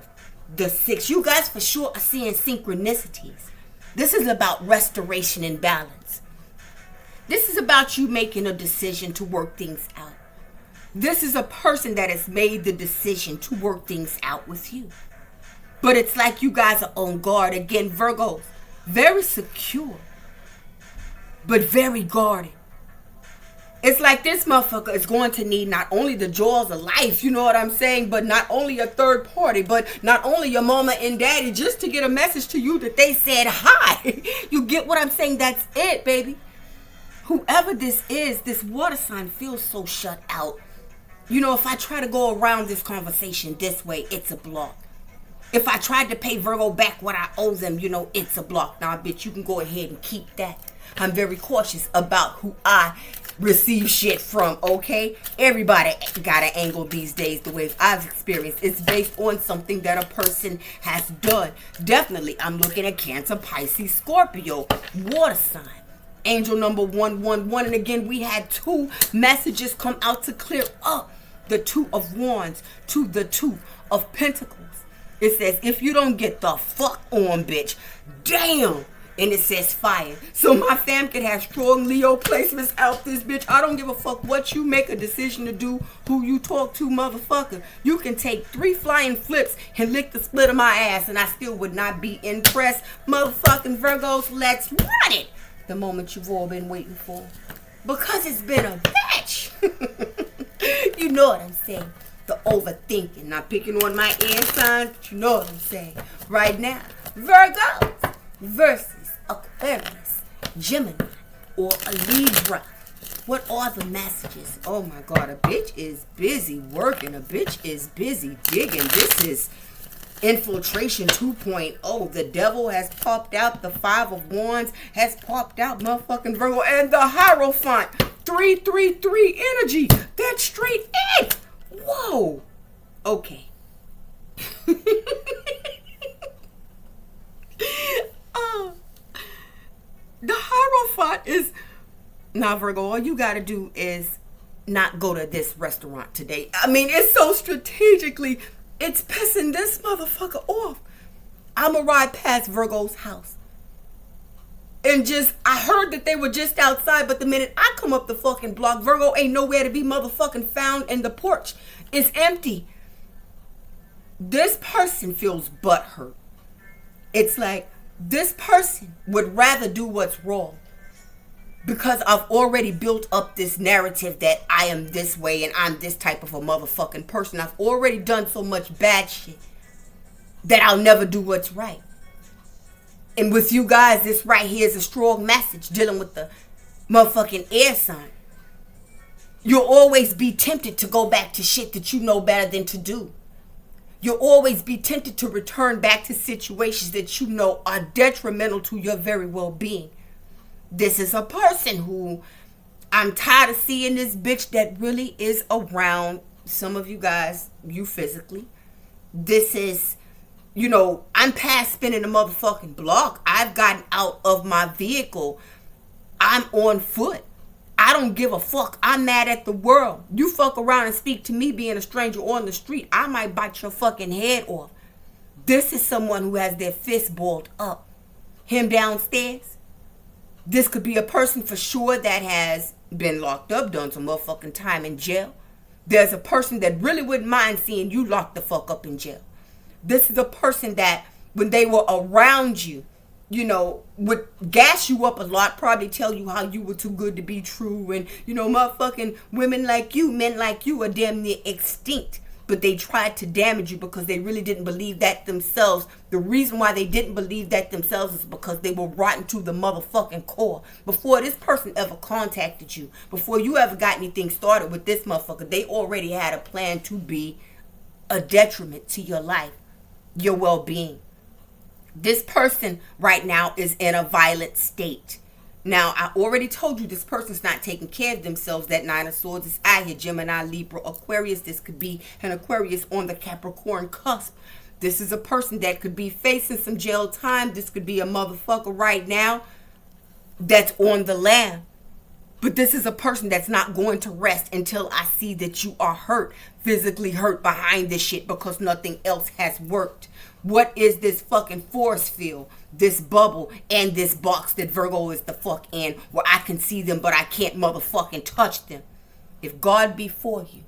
the 6th. You guys for sure are seeing synchronicities. This is about restoration and balance. This is about you making a decision to work things out. This is a person that has made the decision to work things out with you. But it's like you guys are on guard. Again, Virgos, very secure, but very guarded. It's like this motherfucker is going to need not only the jaws of life, you know what I'm saying, but not only a third party, but not only your mama and daddy, just to get a message to you that they said hi. You get what I'm saying? That's it, baby. Whoever this is, this water sign feels so shut out. You know, if I try to go around this conversation this way, it's a block. If I tried to pay Virgo back what I owe them, you know, it's a block. Now, bitch, you can go ahead and keep that. I'm very cautious about who I receive shit from, okay? Everybody got an angle these days the way I've experienced. It's based on something that a person has done. Definitely, I'm looking at Cancer, Pisces, Scorpio, water sign. Angel number 111. And again, we had 2 messages come out to clear up the 2 of Wands to the 2 of Pentacles. It says, if you don't get the fuck on, bitch, damn. And it says fire. So my fam could have strong Leo placements out this bitch. I don't give a fuck what you make a decision to do, who you talk to, motherfucker. You can take 3 flying flips and lick the split of my ass and I still would not be impressed. Motherfucking Virgos, let's run it. The moment you've all been waiting for. Because it's been a bitch. You know what I'm saying. The overthinking. Not picking on my air signs, but you know what I'm saying. Right now, Virgos versus Aquarius, Gemini, or a Libra. What are the messages? Oh my God, a bitch is busy working. A bitch is busy digging. This is infiltration 2.0. The devil has popped out. The 5 of Wands has popped out. Motherfucking Virgo. And the Hierophant. 333 energy. That's straight in. Whoa. Okay. The Hierophant is, now Virgo, all you gotta do is not go to this restaurant today. I mean, it's so strategically, it's pissing this motherfucker off. I'ma ride past Virgo's house. And just, I heard that they were just outside, but the minute I come up the fucking block, Virgo ain't nowhere to be motherfucking found, and the porch is empty. This person feels butthurt. It's like, this person would rather do what's wrong because I've already built up this narrative that I am this way and I'm this type of a motherfucking person. I've already done so much bad shit that I'll never do what's right. And with you guys, this right here is a strong message dealing with the motherfucking air sign. You'll always be tempted to go back to shit that you know better than to do. You'll always be tempted to return back to situations that you know are detrimental to your very well-being. This is a person who, I'm tired of seeing this bitch that really is around some of you guys, you physically. This is, you know, I'm past spinning the motherfucking block. I've gotten out of my vehicle. I'm on foot. I don't give a fuck. I'm mad at the world. You fuck around and speak to me being a stranger on the street, I might bite your fucking head off. This is someone who has their fist balled up. Him downstairs. This could be a person for sure that has been locked up, done some motherfucking time in jail. There's a person that really wouldn't mind seeing you locked the fuck up in jail. This is a person that when they were around you, would gas you up a lot, probably tell you how you were too good to be true, and motherfucking women like you, men like you are damn near extinct. But they tried to damage you because they really didn't believe that themselves. The reason why they didn't believe that themselves is because they were rotten to the motherfucking core. Before this person ever contacted you, before you ever got anything started with this motherfucker, they already had a plan to be a detriment to your life, your well-being. This person right now is in a violent state. Now, I already told you this person's not taking care of themselves. That Nine of Swords is out here. Gemini, Libra, Aquarius. This could be an Aquarius on the Capricorn cusp. This is a person that could be facing some jail time. This could be a motherfucker right now that's on the lam. But this is a person that's not going to rest until I see that you are hurt, physically hurt behind this shit, because nothing else has worked. What is this fucking force field, this bubble, and this box that Virgo is the fuck in, where I can see them but I can't motherfucking touch them? If God be for you,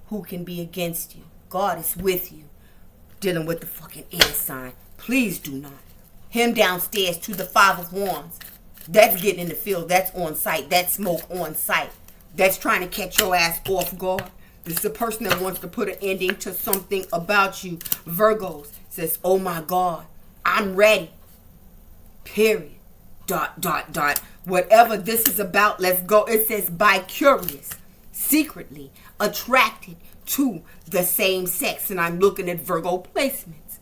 who can be against you? God is with you. Dealing with the fucking air sign. Please do not. Him downstairs to the Five of Wands. That's getting in the field. That's on site. That's smoke on site. That's trying to catch your ass off guard. This is a person that wants to put an ending to something about you. Virgos says, oh my God, I'm ready. Period. ... Whatever this is about, let's go. It says by curious, secretly attracted to the same sex. And I'm looking at Virgo placements.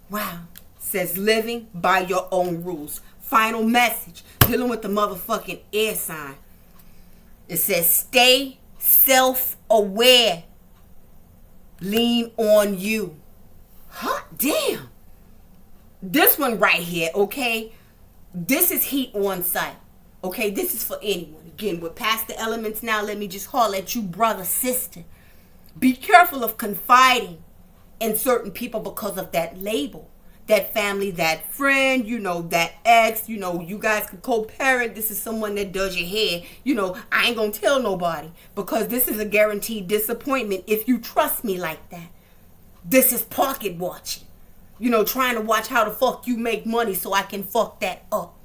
Wow. Says living by your own rules. Final message, dealing with the motherfucking air sign. It says stay self-aware. Lean on you. Hot damn. This one right here, okay? This is heat on sight. Okay, this is for anyone. Again, we're past the elements now. Let me just holler at you, brother, sister. Be careful of confiding in certain people because of that label. That family, that friend, that ex, you guys can co-parent. This is someone that does your hair. I ain't gonna tell nobody, because this is a guaranteed disappointment if you trust me like that. This is pocket watching. Trying to watch how the fuck you make money so I can fuck that up.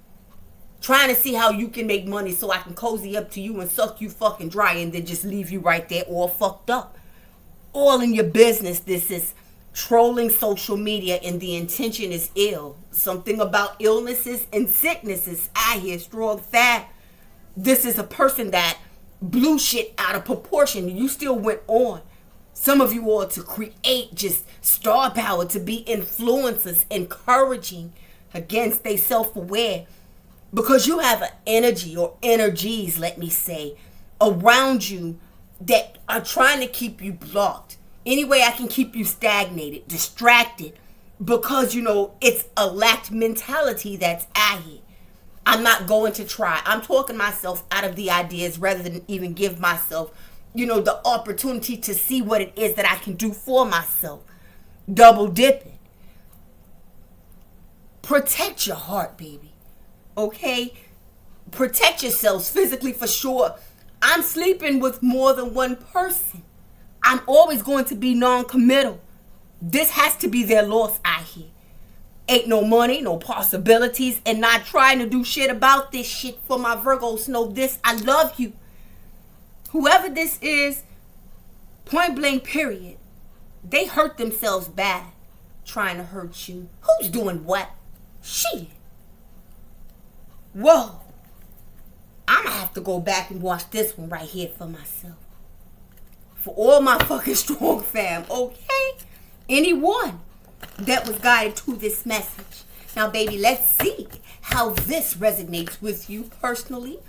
Trying to see how you can make money so I can cozy up to you and suck you fucking dry and then just leave you right there all fucked up. All in your business. This is trolling social media, and the intention is ill. Something about illnesses and sicknesses. I hear strong fat. This is a person that blew shit out of proportion. You still went on. Some of you all to create just star power, to be influencers, encouraging. Again, stay self-aware, because you have an energy, or energies, let me say, around you that are trying to keep you blocked. Any way I can keep you stagnated, distracted, because, it's a lacked mentality that's out here. I'm not going to try. I'm talking myself out of the ideas rather than even give myself, the opportunity to see what it is that I can do for myself. Double dipping. Protect your heart, baby. Okay? Protect yourselves physically for sure. I'm sleeping with more than one person. I'm always going to be non-committal. This has to be their loss out here. Ain't no money, no possibilities, and not trying to do shit about this shit. For my Virgos, know this, I love you. Whoever this is, point blank period, they hurt themselves bad trying to hurt you. Who's doing what? Shit. Whoa. I'm gonna have to go back and watch this one right here for myself. For all my fucking strong fam, okay? Anyone that was guided to this message. Now, baby, let's see how this resonates with you personally.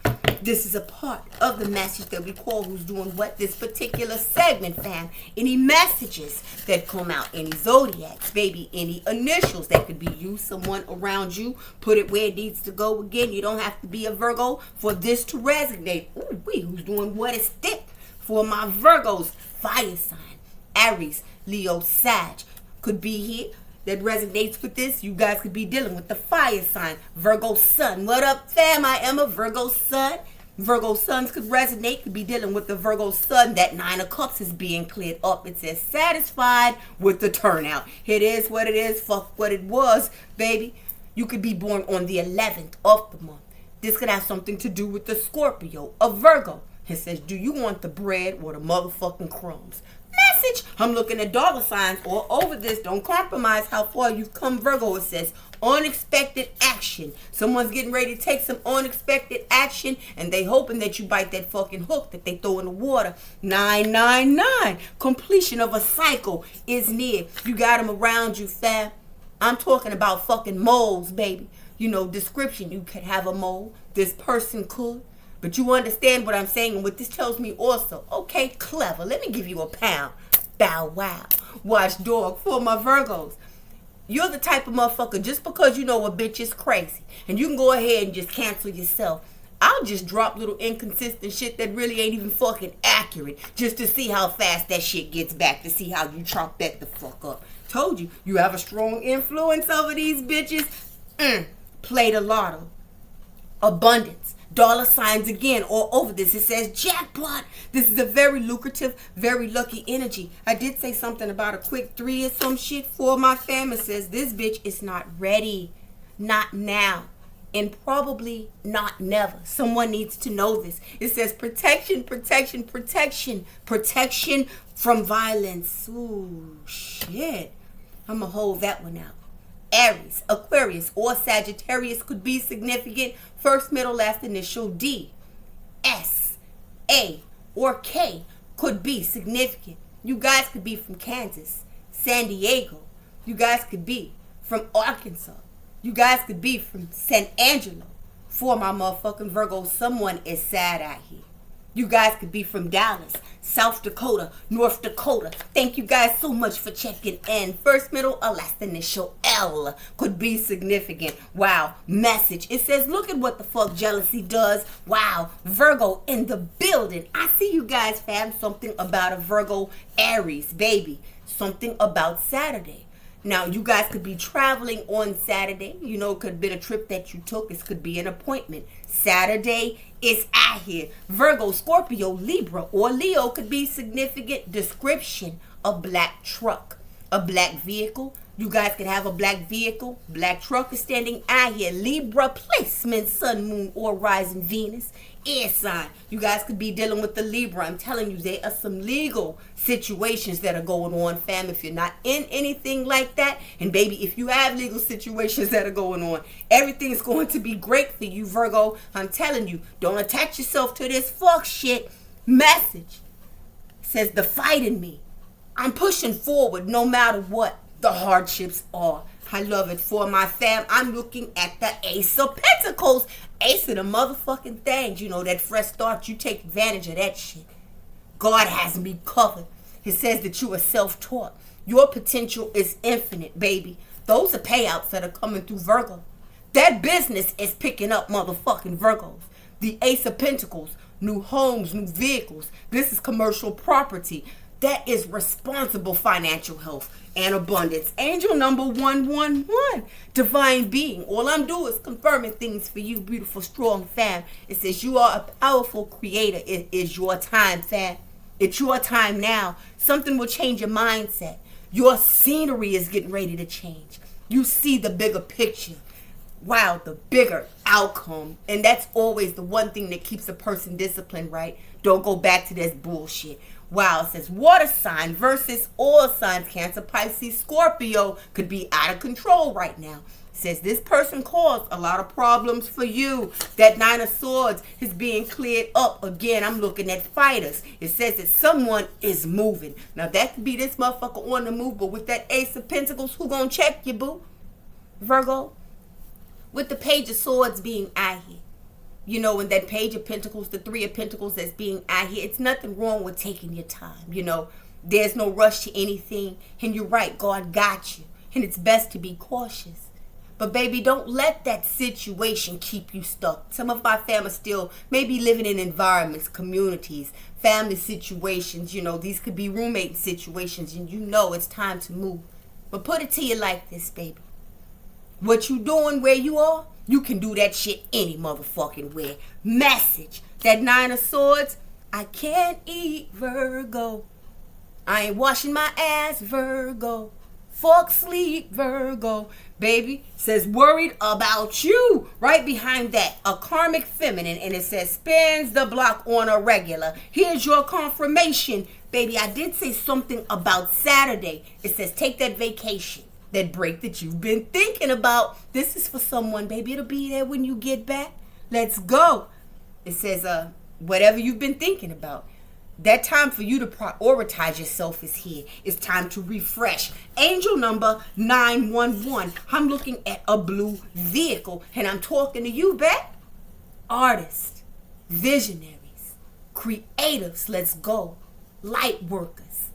This is a part of the message that we call Who's Doing What, this particular segment, fam. Any messages that come out, any zodiacs, baby, any initials that could be you, someone around you, put it where it needs to go. Again, you don't have to be a Virgo for this to resonate. Ooh, who's doing what is thick? For my Virgos, fire sign, Aries, Leo, Sag, could be here. That resonates with this. You guys could be dealing with the fire sign, Virgo sun. What up, fam? I am a Virgo sun. Virgo suns could resonate, could be dealing with the Virgo sun. That Nine of Cups is being cleared up. It says satisfied with the turnout. It is what it is. Fuck what it was, baby. You could be born on the 11th of the month. This could have something to do with the Scorpio, a Virgo. It says, do you want the bread or the motherfucking crumbs? Message. I'm looking at dollar signs all over this. Don't compromise how far you've come, Virgo. It says unexpected action. Someone's getting ready to take some unexpected action, and they hoping that you bite that fucking hook that they throw in the water. 999. Completion of a cycle is near. You got them around you, fam. I'm talking about fucking moles, baby. You know, description. You could have a mole. This person could. But you understand what I'm saying and what this tells me also. Okay, clever. Let me give you a pound. Bow wow. Watchdog for my Virgos. You're the type of motherfucker, just because you know a bitch is crazy, and you can go ahead and just cancel yourself. I'll just drop little inconsistent shit that really ain't even fucking accurate, just to see how fast that shit gets back, to see how you chalk that the fuck up. Told you, you have a strong influence over these bitches. Play the lotto. Abundance. Dollar signs again all over this. It says jackpot. This is a very lucrative, very lucky energy. I did say something about a quick 3 or some shit for my fam. It says this bitch is not ready. Not now. And probably not never. Someone needs to know this. It says protection, protection, protection. Protection from violence. Ooh, shit. I'm going to hold that one out. Aries, Aquarius, or Sagittarius could be significant. First, middle, last initial D, S, A, or K could be significant. You guys could be from Kansas, San Diego. You guys could be from Arkansas. You guys could be from San Angelo. For my motherfucking Virgo, someone is sad out here. You guys could be from Dallas, South Dakota, North Dakota. Thank you guys so much for checking in. First, middle, or last initial L could be significant. Wow. Message. It says, look at what the fuck jealousy does. Wow. Virgo in the building. I see you guys, fam. Something about a Virgo Aries, baby. Something about Saturday. Now, you guys could be traveling on Saturday. You know, it could have been a trip that you took. This could be an appointment. Saturday is out here. Virgo, Scorpio, Libra, or Leo could be significant. Description: a black truck, a black vehicle. You guys could have a black vehicle. Black truck is standing out here. Libra placement, sun, moon, or rising Venus. Air sign. You guys could be dealing with the Libra. I'm telling you, there are some legal situations that are going on, fam. If you're not in anything like that, and baby, if you have legal situations that are going on, everything is going to be great for you, Virgo. I'm telling you, don't attach yourself to this fuck shit. Message says the fight in me. I'm pushing forward no matter what the hardships are. I love it for my fam. I'm looking at the Ace of Pentacles. Ace of the motherfucking things. You know, that fresh start. You take advantage of that shit. God has me covered. It says that you are self-taught. Your potential is infinite, baby. Those are payouts that are coming through Virgo. That business is picking up, motherfucking Virgos. The Ace of Pentacles. New homes, new vehicles. This is commercial property. That is responsible financial health and abundance. Angel number 111, divine being. All I'm doing is confirming things for you, beautiful, strong fam. It says you are a powerful creator. It is your time, fam. It's your time now. Something will change your mindset. Your scenery is getting ready to change. You see the bigger picture. Wow, the bigger outcome. And that's always the one thing that keeps a person disciplined, right? Don't go back to this bullshit. Wow, it says water sign versus all signs. Cancer, Pisces, Scorpio could be out of control right now. It says this person caused a lot of problems for you. That 9 of Swords is being cleared up. Again, I'm looking at fighters. It says that someone is moving. Now, that could be this motherfucker on the move, but with that Ace of Pentacles, who gonna check you, boo? Virgo? With the Page of Swords being out here. You know, in that Page of Pentacles, the 3 of Pentacles that's being out here, it's nothing wrong with taking your time. You know, there's no rush to anything. And you're right, God got you. And it's best to be cautious. But baby, don't let that situation keep you stuck. Some of my family still maybe living in environments, communities, family situations. You know, these could be roommate situations. And you know it's time to move. But put it to you like this, baby. What you doing where you are, you can do that shit any motherfucking where. Message. That 9 of Swords. I can't eat, Virgo. I ain't washing my ass, Virgo. Fuck sleep, Virgo. baby, says worried about you. Right behind that, a karmic feminine, and it says spins the block on a regular. Here's your confirmation, baby. I did say something about Saturday. It says take that vacation, that break that you've been thinking about. This is for someone, baby. It'll be there when you get back. Let's go. It says whatever you've been thinking about, that time for you to prioritize yourself is here. It's time to refresh. Angel number 911. I'm looking at a blue vehicle, and I'm talking to you back. Artists, visionaries, creatives, let's go. Light workers.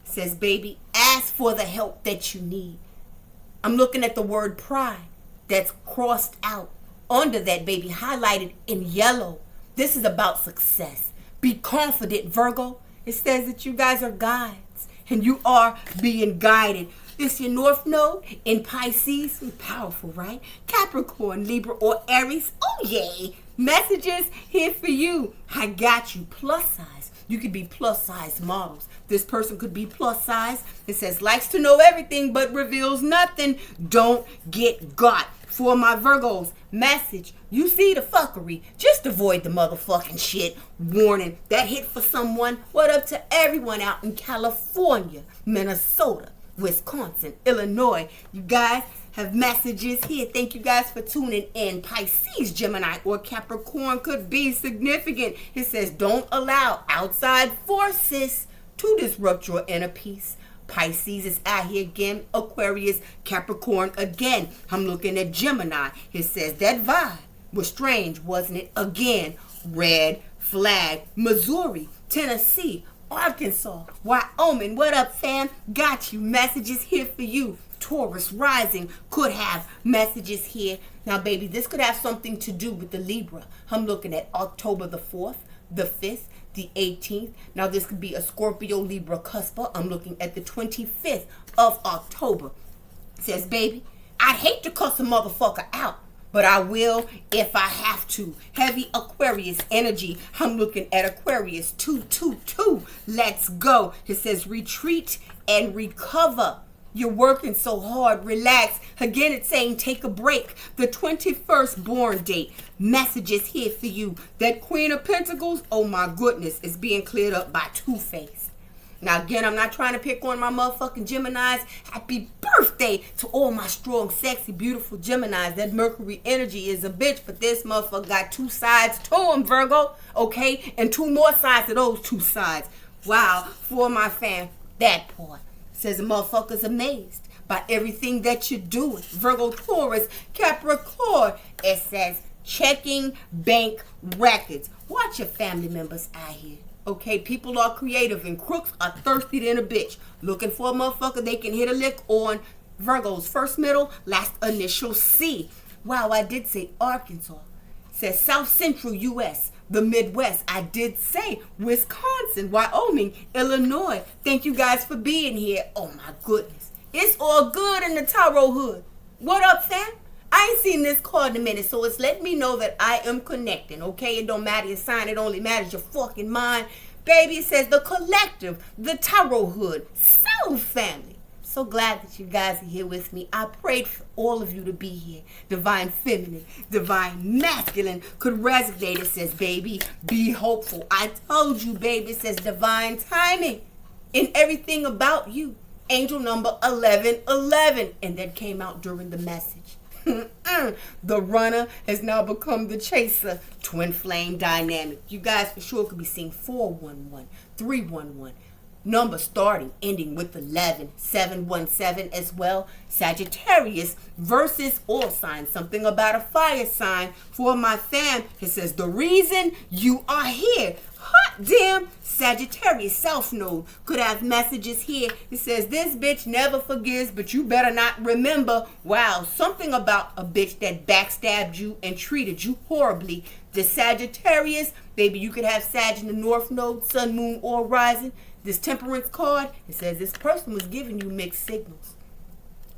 Says, baby, ask for the help that you need. I'm looking at the word pride that's crossed out under that, baby, highlighted in yellow. This is about success. Be confident, Virgo. It says that you guys are guides and you are being guided. This your North Node in Pisces. Powerful, right? Capricorn, Libra, or Aries. Oh, yay. Messages here for you. I got you. Plus size. You could be plus size models. This person could be plus size. It says likes to know everything but reveals nothing. Don't get got. For my Virgos, message, you see the fuckery, just avoid the motherfucking shit. Warning, that hit for someone. What up to everyone out in California, Minnesota, Wisconsin, Illinois. You guys have messages here. Thank you guys for tuning in. Pisces, Gemini, or Capricorn could be significant. It says don't allow outside forces to disrupt your inner peace. Pisces is out here again. Aquarius, Capricorn again. I'm looking at Gemini. It says that vibe was strange, wasn't it? Again, red flag. Missouri, Tennessee, Arkansas, Wyoming. What up, fam? Got you. Messages here for you. Taurus rising could have messages here. Now, baby, this could have something to do with the Libra. I'm looking at October the 4th, the 5th, the 18th. Now this could be a Scorpio Libra cusper. I'm looking at the 25th of October. It says, baby, I'd hate to cuss a motherfucker out, but I will if I have to. Heavy Aquarius energy. I'm looking at Aquarius 222. Let's go. It says retreat and recover. You're working so hard. Relax. Again, it's saying take a break. The 21st born date. Messages here for you. That Queen of Pentacles, oh my goodness, is being cleared up by Two-Face. Now, again, I'm not trying to pick on my motherfucking Geminis. Happy birthday to all my strong, sexy, beautiful Geminis. That Mercury energy is a bitch, but this motherfucker got two sides to him, Virgo. Okay? And two more sides to those two sides. Wow. For my fam, that part. Says the motherfucker's amazed by everything that you're doing. Virgo, Taurus, Capricorn. It says checking bank records. Watch your family members out here. Okay, people are creative and crooks are thirsty than a bitch. Looking for a motherfucker they can hit a lick on. Virgo's first, middle, last initial C. Wow, I did say Arkansas. Says South Central U.S., the Midwest. I did say Wisconsin, Wyoming, Illinois. Thank you guys for being here. Oh my goodness. It's all good in the tarot hood. What up, fam? I ain't seen this card in a minute, so it's letting me know that I am connecting, okay? It don't matter your sign. It only matters your fucking mind. Baby, it says the collective, the tarot hood, soul family. So glad that you guys are here with me. I prayed for all of you to be here. Divine feminine, divine masculine could resonate. It says, baby, be hopeful. I told you, baby. It says divine timing in everything about you. Angel number 1111. And that came out during the message. The runner has now become the chaser. Twin flame dynamic. You guys for sure could be seeing 411, 311. Number starting, ending with 11, 717 as well. Sagittarius versus all signs. Something about a fire sign. For my fam, it says the reason you are here. Hot damn Sagittarius self node could have messages here. It says this bitch never forgives, but you better not remember. Wow, something about a bitch that backstabbed you and treated you horribly. The Sagittarius, baby, you could have Sag in the North Node, Sun, Moon, or Rising. This Temperance card, it says this person was giving you mixed signals.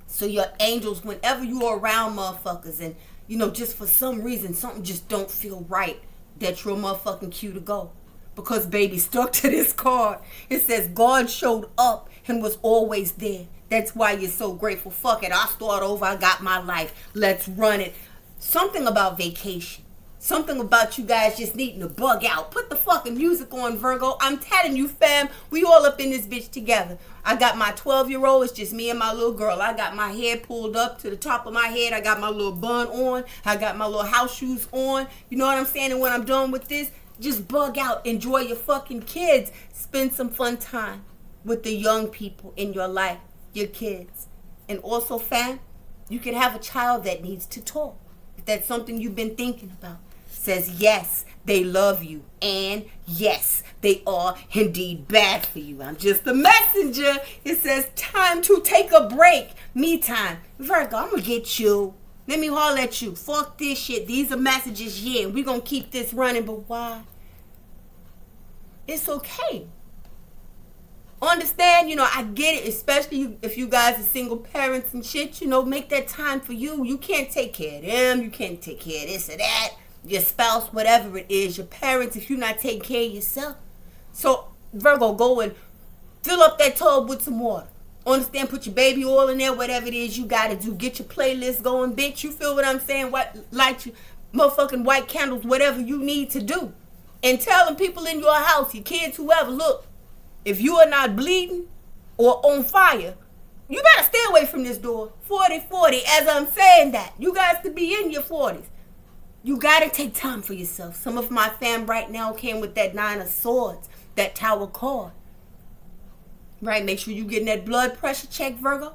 So your angels, whenever you are around motherfuckers and, you know, just for some reason, something just don't feel right, that's your motherfucking cue to go. Because, baby, stuck to this card. It says God showed up and was always there. That's why you're so grateful. Fuck it, I'll start over. I got my life. Let's run it. Something about vacation. Something about you guys just needing to bug out. Put the fucking music on, Virgo. I'm telling you, fam, we all up in this bitch together. I got my 12-year-old. It's just me and my little girl. I got my hair pulled up to the top of my head. I got my little bun on. I got my little house shoes on. You know what I'm saying? And when I'm done with this, just bug out. Enjoy your fucking kids. Spend some fun time with the young people in your life, your kids. And also, fam, you could have a child that needs to talk. If that's something you've been thinking about. Says yes, they love you, and yes, they are indeed bad for you. I'm just the messenger. It says time to take a break. Me time. Virgo, I'm gonna get you. Let me holler at you. Fuck this shit. These are messages, yeah. We're gonna keep this running, but why? It's okay. Understand, I get it, especially if you guys are single parents and shit, make that time for you. You can't take care of them. You can't take care of this or that. Your spouse, whatever it is, your parents, if you're not taking care of yourself. So, Virgo, go and fill up that tub with some water. Understand, put your baby oil in there, whatever it is you gotta do. Get your playlist going, bitch. You feel what I'm saying? Light your motherfucking white candles, whatever you need to do. And tell them people in your house, your kids, whoever, look, if you are not bleeding or on fire, you better stay away from this door. 40-40, as I'm saying that. You guys could be in your 40s. You gotta take time for yourself. Some of my fam right now came with that 9 of Swords, that Tower card. Right, make sure you getting that blood pressure check, Virgo.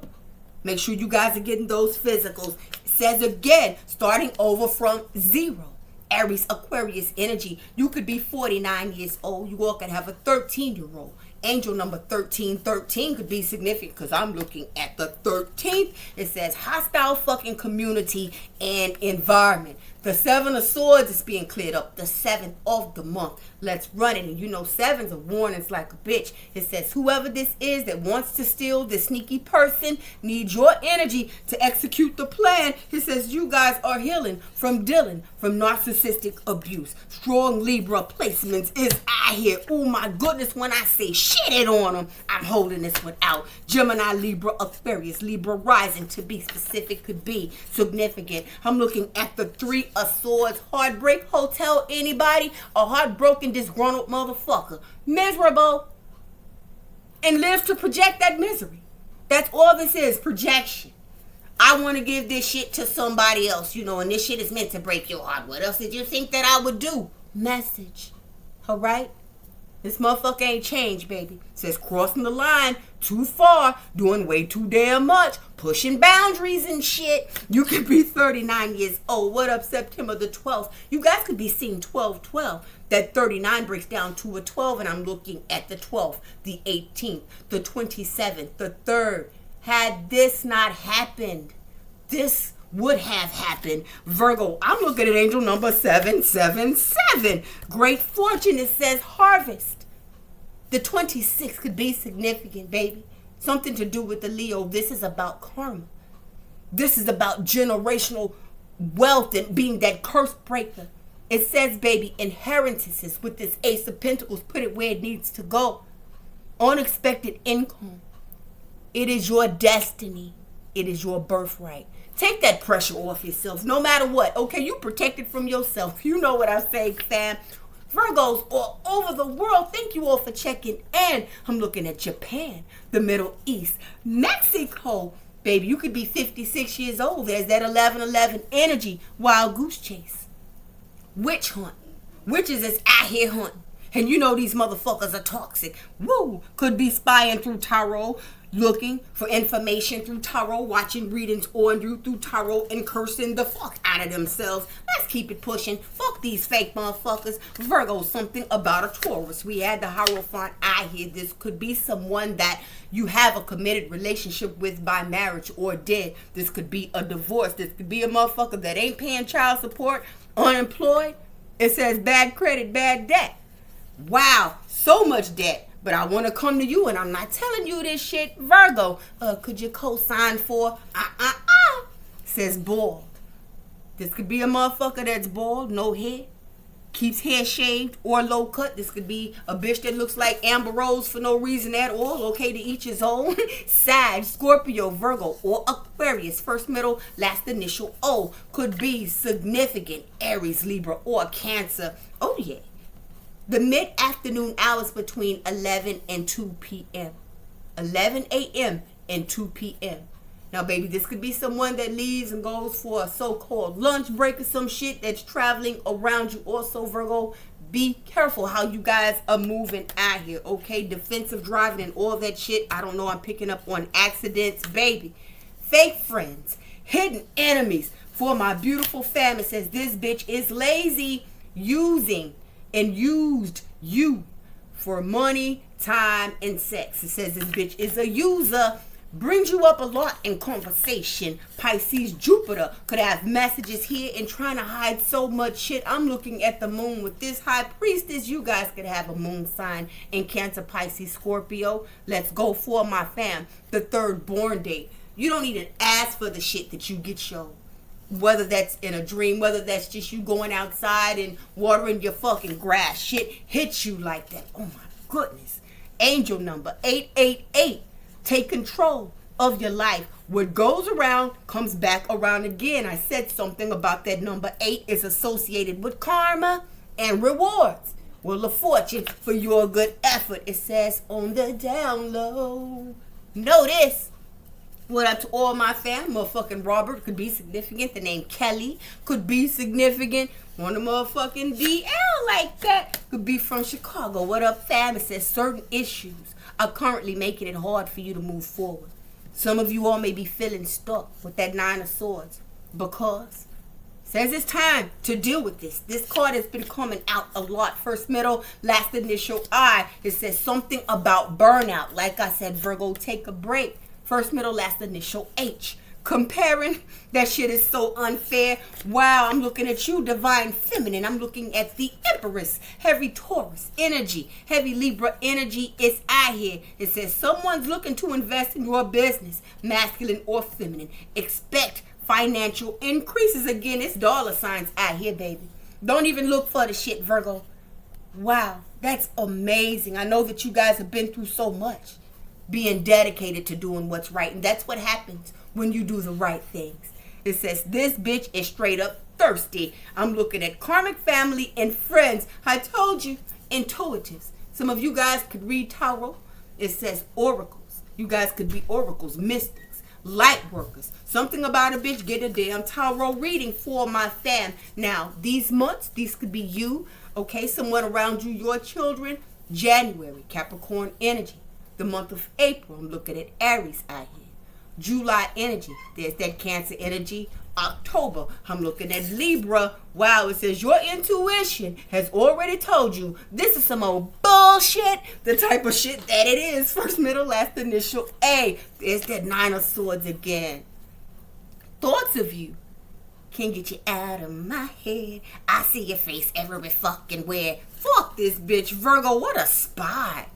Make sure you guys are getting those physicals. It says again, starting over from 0. Aries, Aquarius energy. You could be 49 years old. You all could have a 13-year-old. Angel number 1313 could be significant because I'm looking at the 13th. It says hostile fucking community and environment. The 7 of Swords is being cleared up. The 7th of the month. Let's run it. And 7s are warnings like a bitch. It says whoever this is that wants to steal, this sneaky person, needs your energy to execute the plan. It says you guys are healing from dealing from narcissistic abuse. Strong Libra placements is out here. Oh my goodness, when I say shit it on them, I'm holding this one out. Gemini, Libra, Aquarius, Libra rising, to be specific, could be significant. I'm looking at the 3 of Swords. Heartbreak hotel. Anybody? A heartbroken, disgruntled motherfucker. Miserable. And lives to project that misery. That's all this is. Projection. I want to give this shit to somebody else, and this shit is meant to break your heart. What else did you think that I would do? Message. Alright? This motherfucker ain't changed, baby. Says crossing the line too far, doing way too damn much, pushing boundaries and shit. You could be 39 years old. What up, September the 12th? You guys could be seeing 12-12. That 39 breaks down to a 12, and I'm looking at the 12th, the 18th, the 27th, the 3rd. Had this not happened, this would have happened. Virgo, I'm looking at angel number 777. Great fortune, it says harvest. The 26th could be significant, baby. Something to do with the Leo. This is about karma. This is about generational wealth and being that curse breaker. It says, baby, inheritances with this Ace of Pentacles. Put it where it needs to go. Unexpected income. It is your destiny. It is your birthright. Take that pressure off yourself, no matter what. Okay, you protect it from yourself. You know what I'm saying, fam. Virgos all over the world, thank you all for checking in. I'm looking at Japan, the Middle East, Mexico. Baby, you could be 56 years old. There's that 11-11 energy. Wild goose chase. Witch hunt. Witches is out here hunting. And these motherfuckers are toxic. Woo! Could be spying through tarot, looking for information through tarot, watching readings on you through tarot, and cursing the fuck out of themselves. Let's keep it pushing. Fuck these fake motherfuckers. Virgo, something about a Taurus. We had the Hierophant eye here. This could be someone that you have a committed relationship with by marriage or dead. This could be a divorce. This could be a motherfucker that ain't paying child support, unemployed. It says bad credit, bad debt. Wow, so much debt. But I want to come to you, and I'm not telling you this shit. Virgo, could you co-sign for says bald. This could be a motherfucker that's bald, no head. keeps hair shaved or low cut. This could be a bitch that looks like Amber Rose for no reason at all. Okay, to each his own. Sag, Scorpio, Virgo, or Aquarius. First, middle, last initial O. Could be significant. Aries, Libra, or Cancer. Oh yeah. The mid-afternoon hours between 11 and 2 p.m. 11 a.m. and 2 p.m. Now, baby, this could be someone that leaves and goes for a so-called lunch break or some shit that's traveling around you. Also, Virgo, be careful how you guys are moving out here, okay? Defensive driving and all that shit. I don't know. I'm picking up on accidents, baby. Fake friends, hidden enemies. For my beautiful fam, it says this bitch is lazy, using and used you for money, time, and sex. It says this bitch is a user. Brings you up a lot in conversation. Pisces, Jupiter could have messages here and trying to hide so much shit. I'm looking at the moon with this high priestess. You guys could have a moon sign in Cancer, Pisces, Scorpio. Let's go for my fam. The third born date. You don't even ask for the shit that you get shown. Whether that's in a dream, whether that's just you going outside and watering your fucking grass. Shit hits you like that. Oh my goodness. Angel number 888. Take control of your life. What goes around comes back around again. I said something about that number 8 is associated with karma and rewards. Well, a fortune for your good effort. It says on the down low. Notice. What up to all my fam? Motherfucking Robert could be significant. The name Kelly could be significant. One of motherfucking DL like that could be from Chicago. What up, fam? It says certain issues are currently making it hard for you to move forward. Some of you all may be feeling stuck with that 9 of Swords because it says it's time to deal with this. This card has been coming out a lot. First, middle, last initial I. It says something about burnout. Like I said, Virgo, take a break. First, middle, last initial H. Comparing, that shit is so unfair. Wow, I'm looking at you, divine feminine. I'm looking at the Empress, heavy Taurus energy, heavy Libra energy. It's out here. It says someone's looking to invest in your business, masculine or feminine. Expect financial increases. Again, it's dollar signs out here, baby. Don't even look for the shit, Virgo. Wow, that's amazing. I know that you guys have been through so much, being dedicated to doing what's right. And that's what happens when you do the right things. It says this bitch is straight up thirsty. I'm looking at karmic family and friends. I told you, intuitives. Some of you guys could read tarot. It says oracles. You guys could be oracles, mystics, light workers. Something about a bitch get a damn tarot reading for my fam. Now, these months, these could be you, okay? Someone around you, your children. January, Capricorn energy. The month of April, I'm looking at Aries out here. July energy, there's that Cancer energy. October, I'm looking at Libra. Wow, it says your intuition has already told you this is some old bullshit. The type of shit that it is. First, middle, last initial A. There's that 9 of Swords again. Thoughts of you can't get you out of my head. I see your face every fucking where. Fuck this bitch, Virgo. What a spot.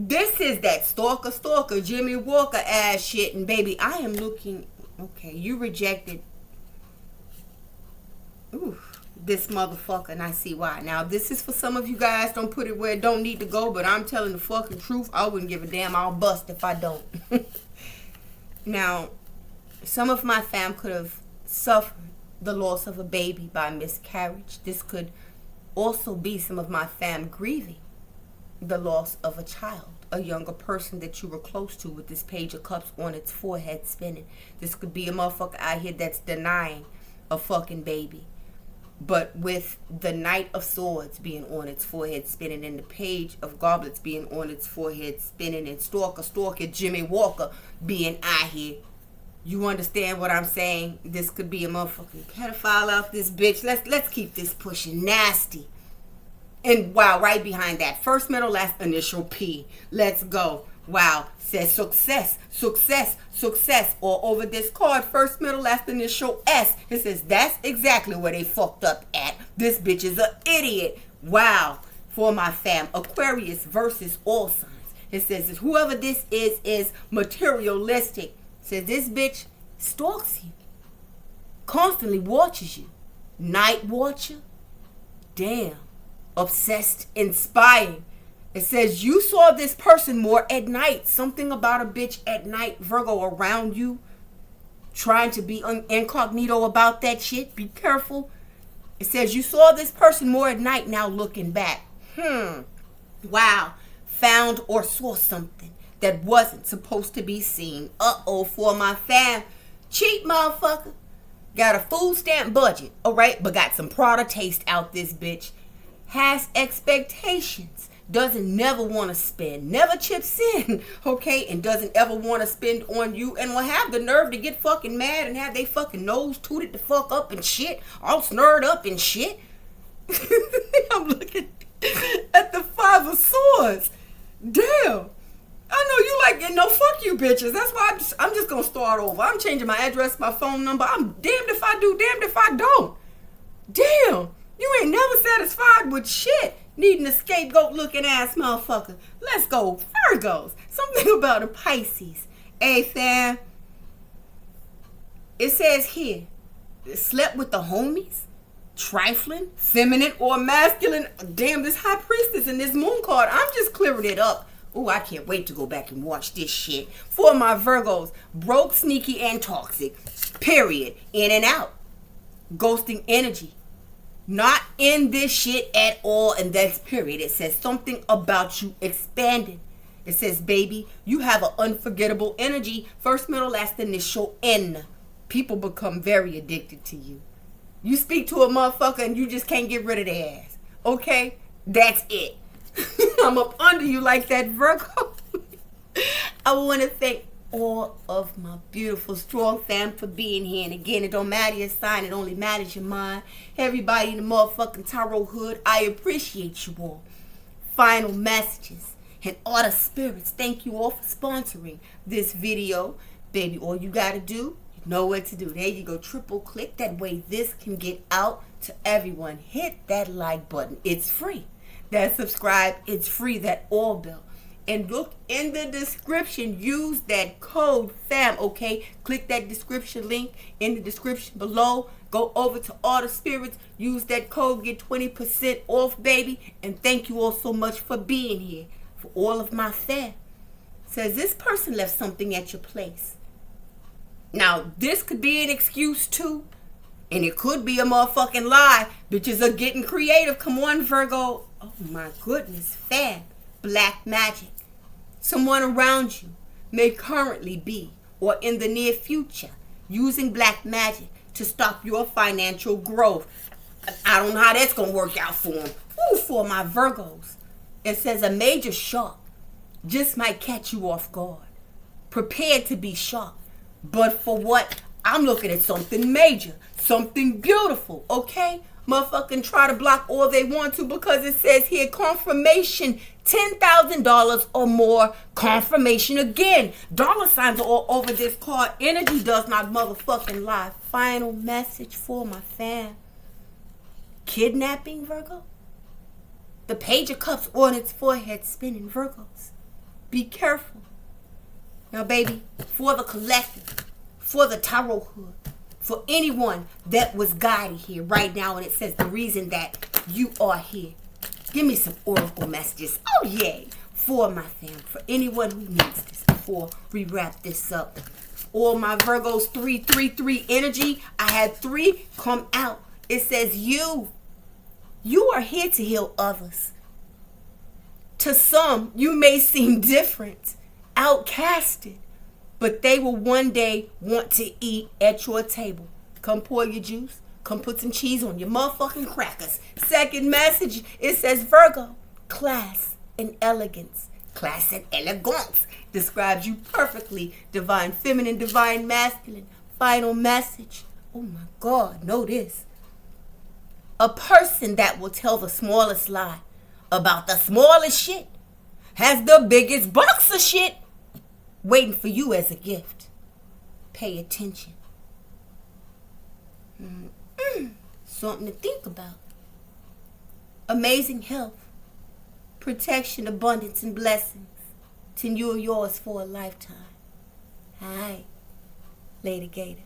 This is that stalker, Jimmy Walker ass shit. And baby, I am looking, okay, you rejected this motherfucker, and I see why. Now, this is for some of you guys. Don't put it where it don't need to go, but I'm telling the fucking truth. I wouldn't give a damn. I'll bust if I don't. Now, some of my fam could have suffered the loss of a baby by miscarriage. This could also be some of my fam grieving the loss of a child, a younger person that you were close to, with this Page of Cups on its forehead spinning. This could be a motherfucker out here that's denying a fucking baby. But with the Knight of Swords being on its forehead spinning and the Page of Goblets being on its forehead spinning and Stalker, Jimmy Walker being out here, you understand what I'm saying? This could be a motherfucking pedophile out this bitch. Let's keep this pushing. Nasty. And wow, right behind that, first, middle, last initial P. Let's go. Wow, says success. Or over this card, first, middle, last initial S. It says that's exactly where they fucked up at. This bitch is an idiot. Wow, for my fam. Aquarius versus all signs. It says whoever this is materialistic. It says this bitch stalks you, constantly watches you. Night watcher, damn. Obsessed, inspiring. It says you saw this person more at night. Something about a bitch at night, Virgo, around you. Trying to be incognito about that shit. Be careful. It says you saw this person more at night, now looking back. Wow. Found or saw something that wasn't supposed to be seen. Uh-oh, for my fam. Cheap motherfucker. Got a food stamp budget, alright, but got some Prada taste out this bitch. Has expectations. Doesn't never want to spend. Never chips in, okay, and doesn't ever want to spend on you, and will have the nerve to get fucking mad and have they fucking nose tooted the fuck up and shit. All snurred up and shit. I'm looking at the Five of Swords. Damn. I know you like, no, fuck you bitches. That's why I'm just going to start over. I'm changing my address, my phone number. I'm damned if I do, damned if I don't. Damn. You ain't never satisfied with shit. Needing a scapegoat looking ass motherfucker. Let's go. Virgos. Something about a Pisces. Hey, fam. It says here, slept with the homies. Trifling, feminine, or masculine. Damn, this high priestess and this moon card. I'm just clearing it up. Ooh, I can't wait to go back and watch this shit. For my Virgos, broke, sneaky, and toxic. Period. In and out. Ghosting energy. Not in this shit at all, and that's period. It says something about you expanding. It says, baby, you have an unforgettable energy. First, middle, last, initial, N. People become very addicted to you. You speak to a motherfucker and you just can't get rid of their ass. Okay? That's it. I'm up under you like that, Virgo. I want to thank all of my beautiful, strong fam for being here. And again, it don't matter your sign. It only matters your mind. Everybody in the motherfucking tarot hood, I appreciate you all. Final messages. And all the spirits, thank you all for sponsoring this video. Baby, all you got to do, you know what to do. There you go. Triple click. That way this can get out to everyone. Hit that like button. It's free. That subscribe, it's free. That all bell. And look in the description. Use that code FAM, okay? Click that description link in the description below. Go over to All the Spirits. Use that code. Get 20% off, baby. And thank you all so much for being here. For all of my fam. Says this person left something at your place. Now, this could be an excuse too. And it could be a motherfucking lie. Bitches are getting creative. Come on, Virgo. Oh my goodness, fam. Black magic. Someone around you may currently be, or in the near future, using black magic to stop your financial growth. I don't know how that's going to work out for them. Ooh, for my Virgos. It says a major shock just might catch you off guard. Prepared to be shocked. But for what? I'm looking at something major. Something beautiful, okay? Motherfucking try to block all they want to because it says here confirmation, $10,000 or more. Confirmation again. Dollar signs are all over this card. Energy does not motherfucking lie. Final message for my fam. Kidnapping, Virgo? The Page of Cups on its forehead spinning, Virgos. Be careful. Now, baby, for the collective, for the tarot hood, for anyone that was guided here right now, and it says the reason that you are here. Give me some oracle messages. Oh, yay. For my fam, for anyone who needs this before we wrap this up. All my Virgos 333 energy. I had 3 come out. It says you are here to heal others. To some, you may seem different, outcasted, but they will one day want to eat at your table. Come pour your juice. Come put some cheese on your motherfucking crackers. Second message, it says Virgo, class and elegance. Class and elegance describes you perfectly. Divine feminine, divine masculine. Final message. Oh my God, know this. A person that will tell the smallest lie about the smallest shit has the biggest box of shit waiting for you as a gift. Pay attention. Something to think about. Amazing health, protection, abundance, and blessings to you and yours for a lifetime. Hi, Lady Gator.